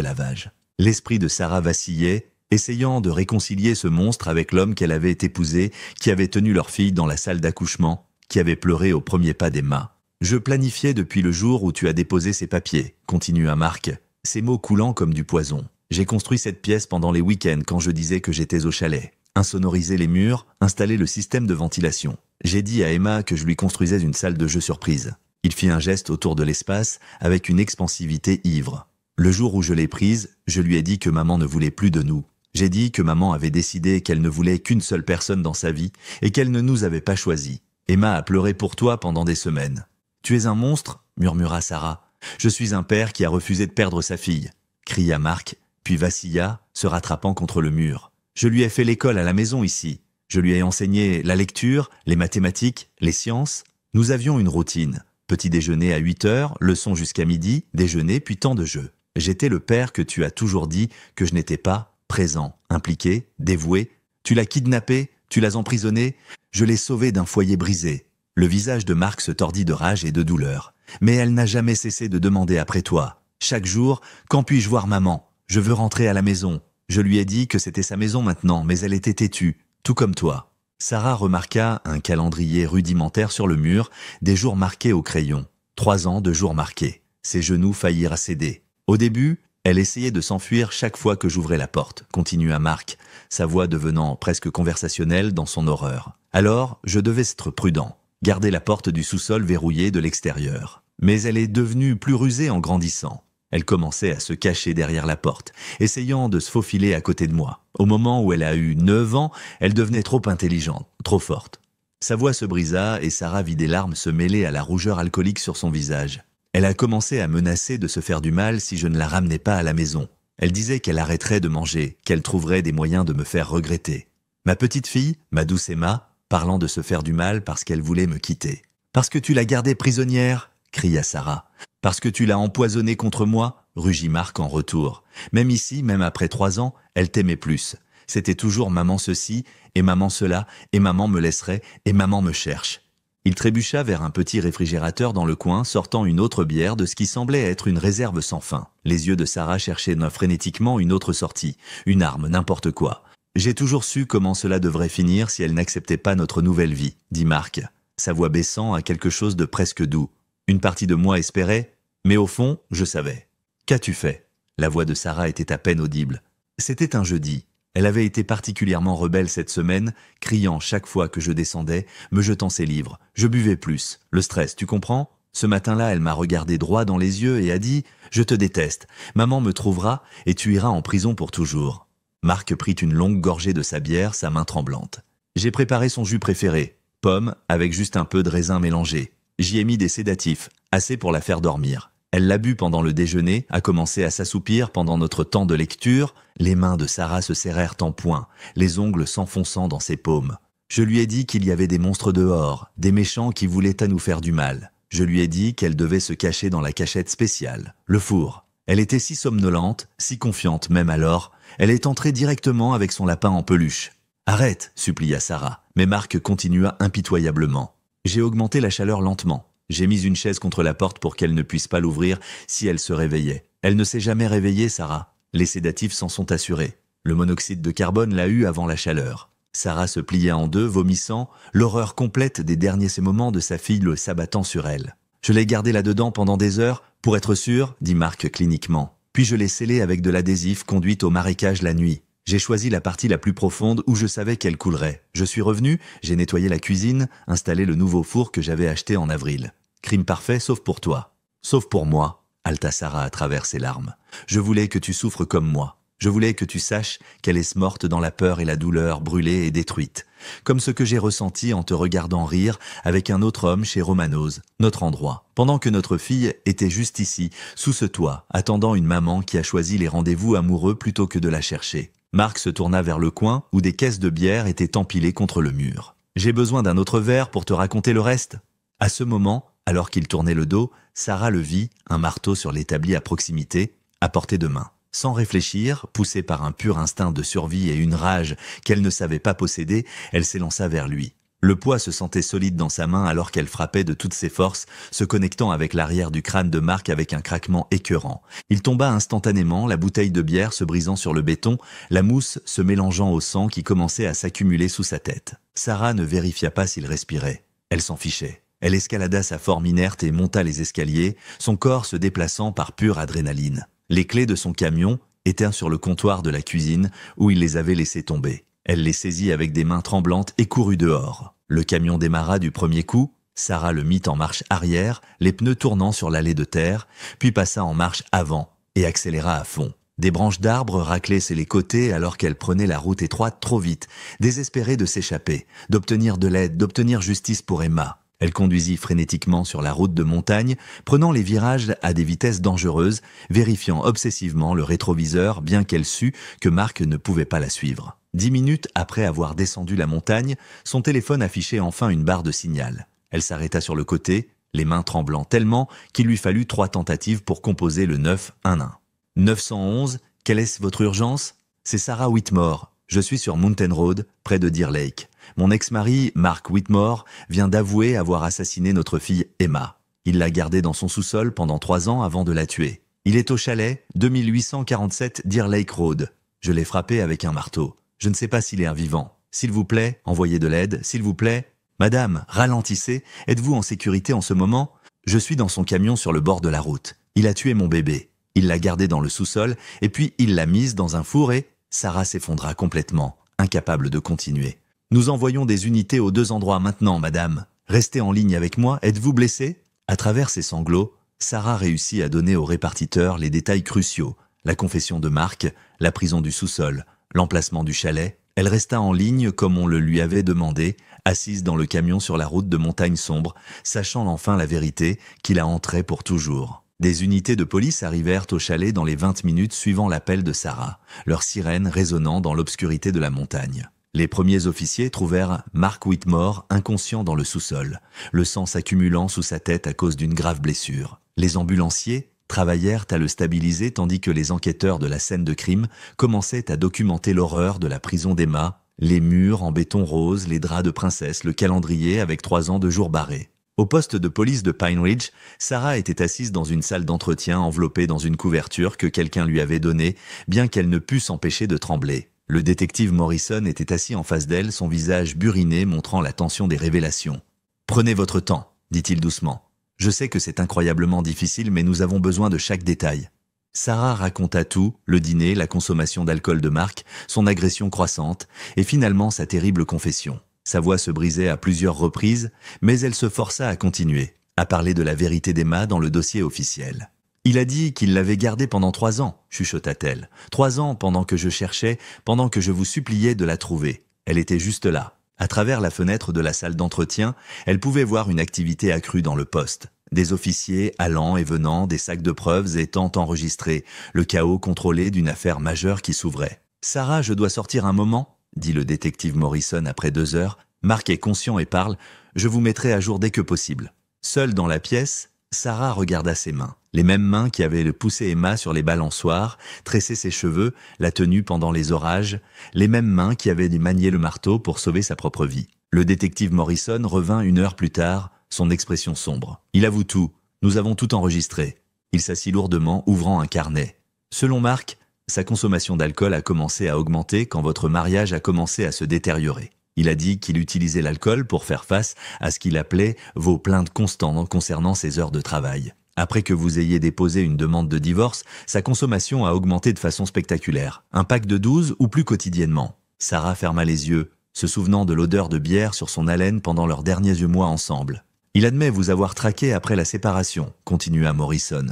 lavage. » L'esprit de Sarah vacillait, essayant de réconcilier ce monstre avec l'homme qu'elle avait épousé, qui avait tenu leur fille dans la salle d'accouchement, qui avait pleuré au premier pas d'Emma. « Je planifiais depuis le jour où tu as déposé ces papiers », continua Marc, ses mots coulant comme du poison. « J'ai construit cette pièce pendant les week-ends quand je disais que j'étais au chalet. Insonorisé les murs, installé le système de ventilation. J'ai dit à Emma que je lui construisais une salle de jeu surprise. » Il fit un geste autour de l'espace avec une expansivité ivre. « Le jour où je l'ai prise, je lui ai dit que maman ne voulait plus de nous. J'ai dit que maman avait décidé qu'elle ne voulait qu'une seule personne dans sa vie et qu'elle ne nous avait pas choisis. Emma a pleuré pour toi pendant des semaines. « Tu es un monstre ?» murmura Sarah. « Je suis un père qui a refusé de perdre sa fille » cria Marc, puis vacilla, se rattrapant contre le mur. « Je lui ai fait l'école à la maison ici. Je lui ai enseigné la lecture, les mathématiques, les sciences. Nous avions une routine. Petit déjeuner à 8 heures, leçon jusqu'à midi, déjeuner puis temps de jeu. J'étais le père que tu as toujours dit que je n'étais pas, présent, impliqué, dévoué. Tu l'as kidnappé, tu l'as emprisonné, je l'ai sauvé d'un foyer brisé. » Le visage de Marc se tordit de rage et de douleur. « Mais elle n'a jamais cessé de demander après toi. Chaque jour, quand puis-je voir maman? Je veux rentrer à la maison. Je lui ai dit que c'était sa maison maintenant, mais elle était têtue, tout comme toi. » Sarah remarqua un calendrier rudimentaire sur le mur, des jours marqués au crayon. 3 ans de jours marqués. Ses genoux faillirent à céder. Au début, elle essayait de s'enfuir chaque fois que j'ouvrais la porte, continua Marc, sa voix devenant presque conversationnelle dans son horreur. Alors, je devais être prudent, garder la porte du sous-sol verrouillée de l'extérieur. Mais elle est devenue plus rusée en grandissant. Elle commençait à se cacher derrière la porte, essayant de se faufiler à côté de moi. Au moment où elle a eu 9 ans, elle devenait trop intelligente, trop forte. Sa voix se brisa et Sarah vit des larmes se mêler à la rougeur alcoolique sur son visage. Elle a commencé à menacer de se faire du mal si je ne la ramenais pas à la maison. Elle disait qu'elle arrêterait de manger, qu'elle trouverait des moyens de me faire regretter. Ma petite fille, ma douce Emma, parlant de se faire du mal parce qu'elle voulait me quitter. « Parce que tu l'as gardée prisonnière !» cria Sarah. « Parce que tu l'as empoisonnée contre moi !» rugit Marc en retour. Même ici, même après 3 ans, elle t'aimait plus. C'était toujours maman ceci, et maman cela, et maman me laisserait, et maman me cherche. Il trébucha vers un petit réfrigérateur dans le coin, sortant une autre bière de ce qui semblait être une réserve sans fin. Les yeux de Sarah cherchaient frénétiquement une autre sortie, une arme, n'importe quoi. « J'ai toujours su comment cela devrait finir si elle n'acceptait pas notre nouvelle vie, » dit Marc, sa voix baissant à quelque chose de presque doux. Une partie de moi espérait, mais au fond, je savais. « Qu'as-tu fait ?» La voix de Sarah était à peine audible. C'était un jeudi. Elle avait été particulièrement rebelle cette semaine, criant chaque fois que je descendais, me jetant ses livres. Je buvais plus. Le stress, tu comprends? Ce matin-là, elle m'a regardé droit dans les yeux et a dit « Je te déteste. Maman me trouvera et tu iras en prison pour toujours. » Marc prit une longue gorgée de sa bière, sa main tremblante. J'ai préparé son jus préféré, pomme avec juste un peu de raisin mélangé. J'y ai mis des sédatifs, assez pour la faire dormir. Elle l'a bu pendant le déjeuner, a commencé à s'assoupir pendant notre temps de lecture. Les mains de Sarah se serrèrent en poing, les ongles s'enfonçant dans ses paumes. Je lui ai dit qu'il y avait des monstres dehors, des méchants qui voulaient à nous faire du mal. Je lui ai dit qu'elle devait se cacher dans la cachette spéciale, le four. Elle était si somnolente, si confiante même alors, elle est entrée directement avec son lapin en peluche. « Arrête !» supplia Sarah, mais Marc continua impitoyablement. J'ai augmenté la chaleur lentement. J'ai mis une chaise contre la porte pour qu'elle ne puisse pas l'ouvrir si elle se réveillait. Elle ne s'est jamais réveillée, Sarah. Les sédatifs s'en sont assurés. Le monoxyde de carbone l'a eu avant la chaleur. Sarah se plia en deux, vomissant, l'horreur complète des derniers moments de sa fille le s'abattant sur elle. Je l'ai gardée là-dedans pendant des heures, pour être sûr, dit Marc cliniquement. Puis je l'ai scellée avec de l'adhésif conduite au marécage la nuit. J'ai choisi la partie la plus profonde où je savais qu'elle coulerait. Je suis revenu, j'ai nettoyé la cuisine, installé le nouveau four que j'avais acheté en avril. Crime parfait sauf pour toi. Sauf pour moi, halta Sarah à travers ses larmes. Je voulais que tu souffres comme moi. Je voulais que tu saches qu'elle est morte dans la peur et la douleur, brûlée et détruite. Comme ce que j'ai ressenti en te regardant rire avec un autre homme chez Romanos, notre endroit. Pendant que notre fille était juste ici, sous ce toit, attendant une maman qui a choisi les rendez-vous amoureux plutôt que de la chercher. Marc se tourna vers le coin où des caisses de bière étaient empilées contre le mur. « J'ai besoin d'un autre verre pour te raconter le reste ?» À ce moment, alors qu'il tournait le dos, Sarah le vit, un marteau sur l'établi à proximité, à portée de main. Sans réfléchir, poussée par un pur instinct de survie et une rage qu'elle ne savait pas posséder, elle s'élança vers lui. Le poids se sentait solide dans sa main alors qu'elle frappait de toutes ses forces, se connectant avec l'arrière du crâne de Mark avec un craquement écœurant. Il tomba instantanément, la bouteille de bière se brisant sur le béton, la mousse se mélangeant au sang qui commençait à s'accumuler sous sa tête. Sarah ne vérifia pas s'il respirait. Elle s'en fichait. Elle escalada sa forme inerte et monta les escaliers, son corps se déplaçant par pure adrénaline. Les clés de son camion étaient sur le comptoir de la cuisine où il les avait laissées tomber. Elle les saisit avec des mains tremblantes et courut dehors. Le camion démarra du premier coup, Sarah le mit en marche arrière, les pneus tournant sur l'allée de terre, puis passa en marche avant et accéléra à fond. Des branches d'arbres raclaient sur les côtés alors qu'elle prenait la route étroite trop vite, désespérée de s'échapper, d'obtenir de l'aide, d'obtenir justice pour Emma. Elle conduisit frénétiquement sur la route de montagne, prenant les virages à des vitesses dangereuses, vérifiant obsessivement le rétroviseur bien qu'elle sût que Mark ne pouvait pas la suivre. 10 minutes après avoir descendu la montagne, son téléphone affichait enfin une barre de signal. Elle s'arrêta sur le côté, les mains tremblant tellement qu'il lui fallut 3 tentatives pour composer le 911. 911, quelle est votre urgence? C'est Sarah Whitmore. Je suis sur Mountain Road, près de Deer Lake. Mon ex-mari, Mark Whitmore, vient d'avouer avoir assassiné notre fille Emma. Il l'a gardée dans son sous-sol pendant 3 ans avant de la tuer. Il est au chalet 2847 Deer Lake Road. Je l'ai frappé avec un marteau. Je ne sais pas s'il est un vivant. S'il vous plaît, envoyez de l'aide. S'il vous plaît. Madame, ralentissez. Êtes-vous en sécurité en ce moment? Je suis dans son camion sur le bord de la route. Il a tué mon bébé. Il l'a gardé dans le sous-sol et puis il l'a mise dans un four et Sarah s'effondra complètement, incapable de continuer. Nous envoyons des unités aux 2 endroits maintenant, madame. Restez en ligne avec moi. Êtes-vous blessée? À travers ses sanglots, Sarah réussit à donner au répartiteur les détails cruciaux. La confession de Mark, la prison du sous-sol, l'emplacement du chalet. Elle resta en ligne comme on le lui avait demandé, assise dans le camion sur la route de montagne sombre, sachant enfin la vérité qui la hanterait pour toujours. Des unités de police arrivèrent au chalet dans les 20 minutes suivant l'appel de Sarah, leur sirène résonnant dans l'obscurité de la montagne. Les premiers officiers trouvèrent Mark Whitmore inconscient dans le sous-sol, le sang s'accumulant sous sa tête à cause d'une grave blessure. Les ambulanciers travaillèrent à le stabiliser tandis que les enquêteurs de la scène de crime commençaient à documenter l'horreur de la prison d'Emma, les murs en béton rose, les draps de princesse, le calendrier avec 3 ans de jours barrés. Au poste de police de Pine Ridge, Sarah était assise dans une salle d'entretien enveloppée dans une couverture que quelqu'un lui avait donnée, bien qu'elle ne pût s'empêcher de trembler. Le détective Morrison était assis en face d'elle, son visage buriné montrant la tension des révélations. « Prenez votre temps », dit-il doucement. « Je sais que c'est incroyablement difficile, mais nous avons besoin de chaque détail. » Sarah raconta tout, le dîner, la consommation d'alcool de Mark, son agression croissante, et finalement sa terrible confession. Sa voix se brisait à plusieurs reprises, mais elle se força à continuer, à parler de la vérité d'Emma dans le dossier officiel. « Il a dit qu'il l'avait gardée pendant 3 ans, chuchota-t-elle. 3 ans pendant que je cherchais, pendant que je vous suppliais de la trouver. Elle était juste là. À travers la fenêtre de la salle d'entretien, elle pouvait voir une activité accrue dans le poste. Des officiers allant et venant, des sacs de preuves étant enregistrés, le chaos contrôlé d'une affaire majeure qui s'ouvrait. « Sarah, je dois sortir un moment ?» dit le détective Morrison après 2 heures. Mark est conscient et parle. Je vous mettrai à jour dès que possible. Seule dans la pièce, Sarah regarda ses mains. Les mêmes mains qui avaient poussé Emma sur les balançoires, tressé ses cheveux, la tenu pendant les orages. Les mêmes mains qui avaient manié le marteau pour sauver sa propre vie. Le détective Morrison revint 1 heure plus tard, son expression sombre. Il avoue tout. Nous avons tout enregistré. Il s'assit lourdement, ouvrant un carnet. Selon Mark, sa consommation d'alcool a commencé à augmenter quand votre mariage a commencé à se détériorer. Il a dit qu'il utilisait l'alcool pour faire face à ce qu'il appelait vos plaintes constantes concernant ses heures de travail. Après que vous ayez déposé une demande de divorce, sa consommation a augmenté de façon spectaculaire. Un pack de 12 ou plus quotidiennement. Sarah ferma les yeux, se souvenant de l'odeur de bière sur son haleine pendant leurs derniers mois ensemble. Il admet vous avoir traqué après la séparation, continua Morrison.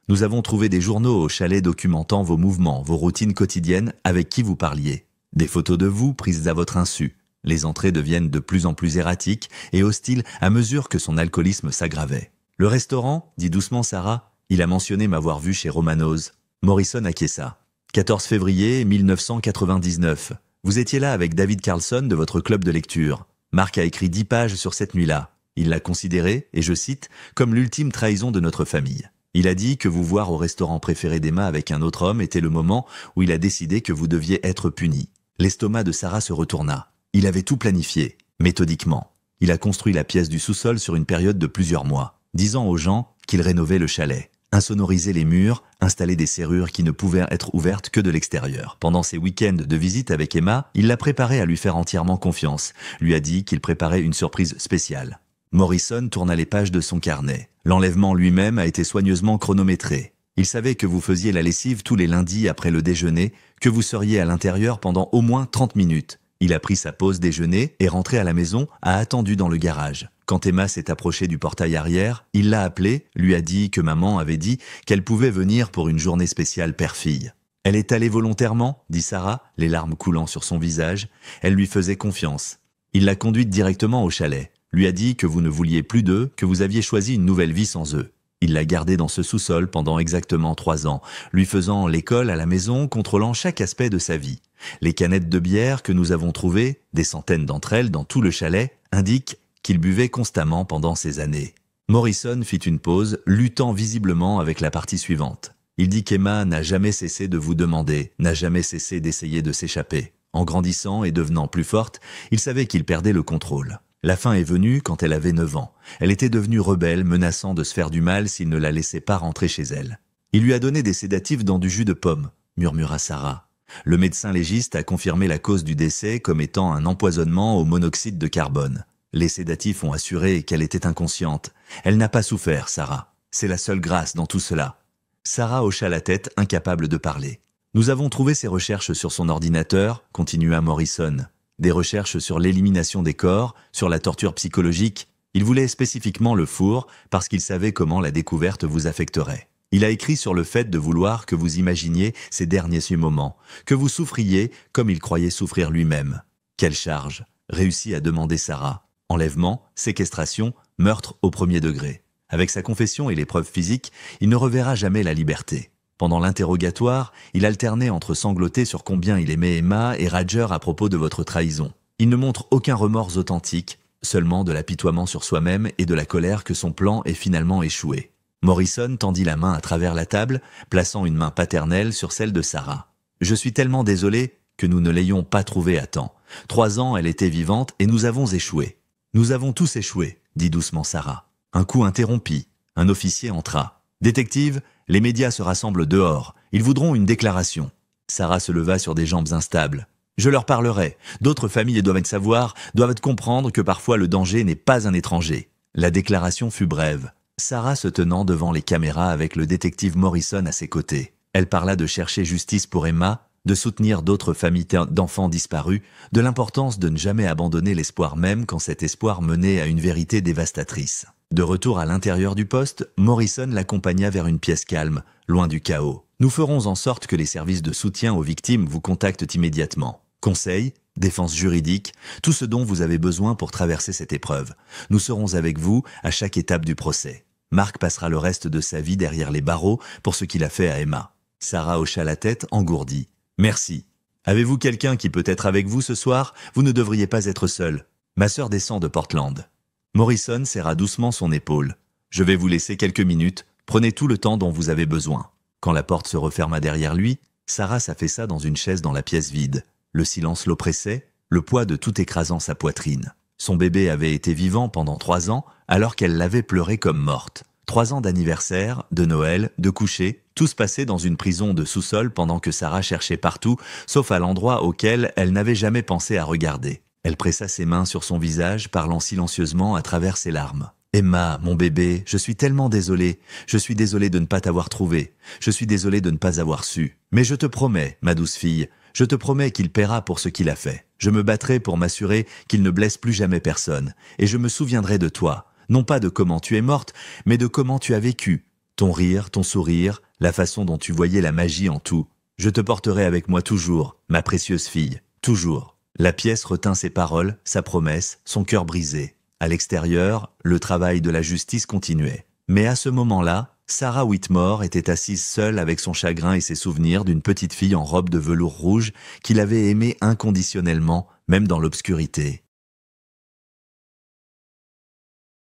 Nous avons trouvé des journaux au chalet documentant vos mouvements, vos routines quotidiennes avec qui vous parliez. Des photos de vous prises à votre insu. Les entrées deviennent de plus en plus erratiques et hostiles à mesure que son alcoolisme s'aggravait. Le restaurant, dit doucement Sarah, il a mentionné m'avoir vu chez Romano's. Morrison acquiesça. 14 février 1999. Vous étiez là avec David Carlson de votre club de lecture. Mark a écrit 10 pages sur cette nuit-là. Il l'a considéré, et je cite, comme l'ultime trahison de notre famille. Il a dit que vous voir au restaurant préféré d'Emma avec un autre homme était le moment où il a décidé que vous deviez être puni. L'estomac de Sarah se retourna. Il avait tout planifié, méthodiquement. Il a construit la pièce du sous-sol sur une période de plusieurs mois, disant aux gens qu'il rénovait le chalet, insonorisait les murs, installait des serrures qui ne pouvaient être ouvertes que de l'extérieur. Pendant ses week-ends de visite avec Emma, il l'a préparé à lui faire entièrement confiance, lui a dit qu'il préparait une surprise spéciale. Morrison tourna les pages de son carnet. L'enlèvement lui-même a été soigneusement chronométré. Il savait que vous faisiez la lessive tous les lundis après le déjeuner, que vous seriez à l'intérieur pendant au moins 30 minutes. Il a pris sa pause déjeuner et rentré à la maison, a attendu dans le garage. Quand Emma s'est approchée du portail arrière, il l'a appelée, lui a dit que maman avait dit qu'elle pouvait venir pour une journée spéciale père-fille. Elle est allée volontairement, dit Sarah, les larmes coulant sur son visage. Elle lui faisait confiance. Il l'a conduite directement au chalet, lui a dit que vous ne vouliez plus d'eux, que vous aviez choisi une nouvelle vie sans eux. Il l'a gardée dans ce sous-sol pendant exactement 3 ans, lui faisant l'école à la maison, contrôlant chaque aspect de sa vie. Les canettes de bière que nous avons trouvées, des centaines d'entre elles dans tout le chalet, indiquent qu'il buvait constamment pendant ces années. Morrison fit une pause, luttant visiblement avec la partie suivante. Il dit qu'Emma n'a jamais cessé de vous demander, n'a jamais cessé d'essayer de s'échapper. En grandissant et devenant plus forte, il savait qu'il perdait le contrôle. La fin est venue quand elle avait 9 ans. Elle était devenue rebelle, menaçant de se faire du mal s'il ne la laissait pas rentrer chez elle. Il lui a donné des sédatifs dans du jus de pomme, murmura Sarah. Le médecin légiste a confirmé la cause du décès comme étant un empoisonnement au monoxyde de carbone. Les sédatifs ont assuré qu'elle était inconsciente. Elle n'a pas souffert, Sarah. C'est la seule grâce dans tout cela. Sarah hocha la tête, incapable de parler. Nous avons trouvé ses recherches sur son ordinateur, continua Morrison. Des recherches sur l'élimination des corps, sur la torture psychologique. Il voulait spécifiquement le four parce qu'il savait comment la découverte vous affecterait. Il a écrit sur le fait de vouloir que vous imaginiez ces derniers moments, que vous souffriez comme il croyait souffrir lui-même. Quelle charge, réussit à demander Sarah. Enlèvement, séquestration, meurtre au 1er degré. Avec sa confession et les preuves physiques, il ne reverra jamais la liberté. Pendant l'interrogatoire, il alternait entre sangloter sur combien il aimait Emma et rager à propos de votre trahison. Il ne montre aucun remords authentique, seulement de l'apitoiement sur soi-même et de la colère que son plan ait finalement échoué. Morrison tendit la main à travers la table, plaçant une main paternelle sur celle de Sarah. « Je suis tellement désolé que nous ne l'ayons pas trouvée à temps. 3 ans, elle était vivante et nous avons échoué. »« Nous avons tous échoué, » dit doucement Sarah. Un coup interrompit. Un officier entra. « Détective, les médias se rassemblent dehors. Ils voudront une déclaration. » Sarah se leva sur des jambes instables. « Je leur parlerai. D'autres familles doivent savoir, doivent comprendre que parfois le danger n'est pas un étranger. » La déclaration fut brève. Sarah se tenant devant les caméras avec le détective Morrison à ses côtés. Elle parla de chercher justice pour Emma, de soutenir d'autres familles d'enfants disparus, de l'importance de ne jamais abandonner l'espoir même quand cet espoir menait à une vérité dévastatrice. De retour à l'intérieur du poste, Morrison l'accompagna vers une pièce calme, loin du chaos. « Nous ferons en sorte que les services de soutien aux victimes vous contactent immédiatement. Conseils, défense juridique, tout ce dont vous avez besoin pour traverser cette épreuve. Nous serons avec vous à chaque étape du procès. Marc passera le reste de sa vie derrière les barreaux pour ce qu'il a fait à Emma. » Sarah hocha la tête, engourdie. « Merci. Avez-vous quelqu'un qui peut être avec vous ce soir? Vous ne devriez pas être seul. Ma sœur descend de Portland. » Morrison serra doucement son épaule. « Je vais vous laisser quelques minutes. Prenez tout le temps dont vous avez besoin. » Quand la porte se referma derrière lui, Sarah s'affaissa dans une chaise dans la pièce vide. Le silence l'oppressait, le poids de tout écrasant sa poitrine. Son bébé avait été vivant pendant 3 ans, alors qu'elle l'avait pleuré comme morte. 3 ans d'anniversaire, de Noël, de coucher, tout se passait dans une prison de sous-sol pendant que Sarah cherchait partout, sauf à l'endroit auquel elle n'avait jamais pensé à regarder. Elle pressa ses mains sur son visage, parlant silencieusement à travers ses larmes. « Emma, mon bébé, je suis tellement désolée. Je suis désolée de ne pas t'avoir trouvé. Je suis désolée de ne pas avoir su. Mais je te promets, ma douce fille, je te promets qu'il paiera pour ce qu'il a fait. Je me battrai pour m'assurer qu'il ne blesse plus jamais personne. Et je me souviendrai de toi. Non pas de comment tu es morte, mais de comment tu as vécu. Ton rire, ton sourire, la façon dont tu voyais la magie en tout. Je te porterai avec moi toujours, ma précieuse fille, toujours. » La pièce retint ses paroles, sa promesse, son cœur brisé. À l'extérieur, le travail de la justice continuait. Mais à ce moment-là, Sarah Whitmore était assise seule avec son chagrin et ses souvenirs d'une petite fille en robe de velours rouge qu'il avait aimée inconditionnellement, même dans l'obscurité.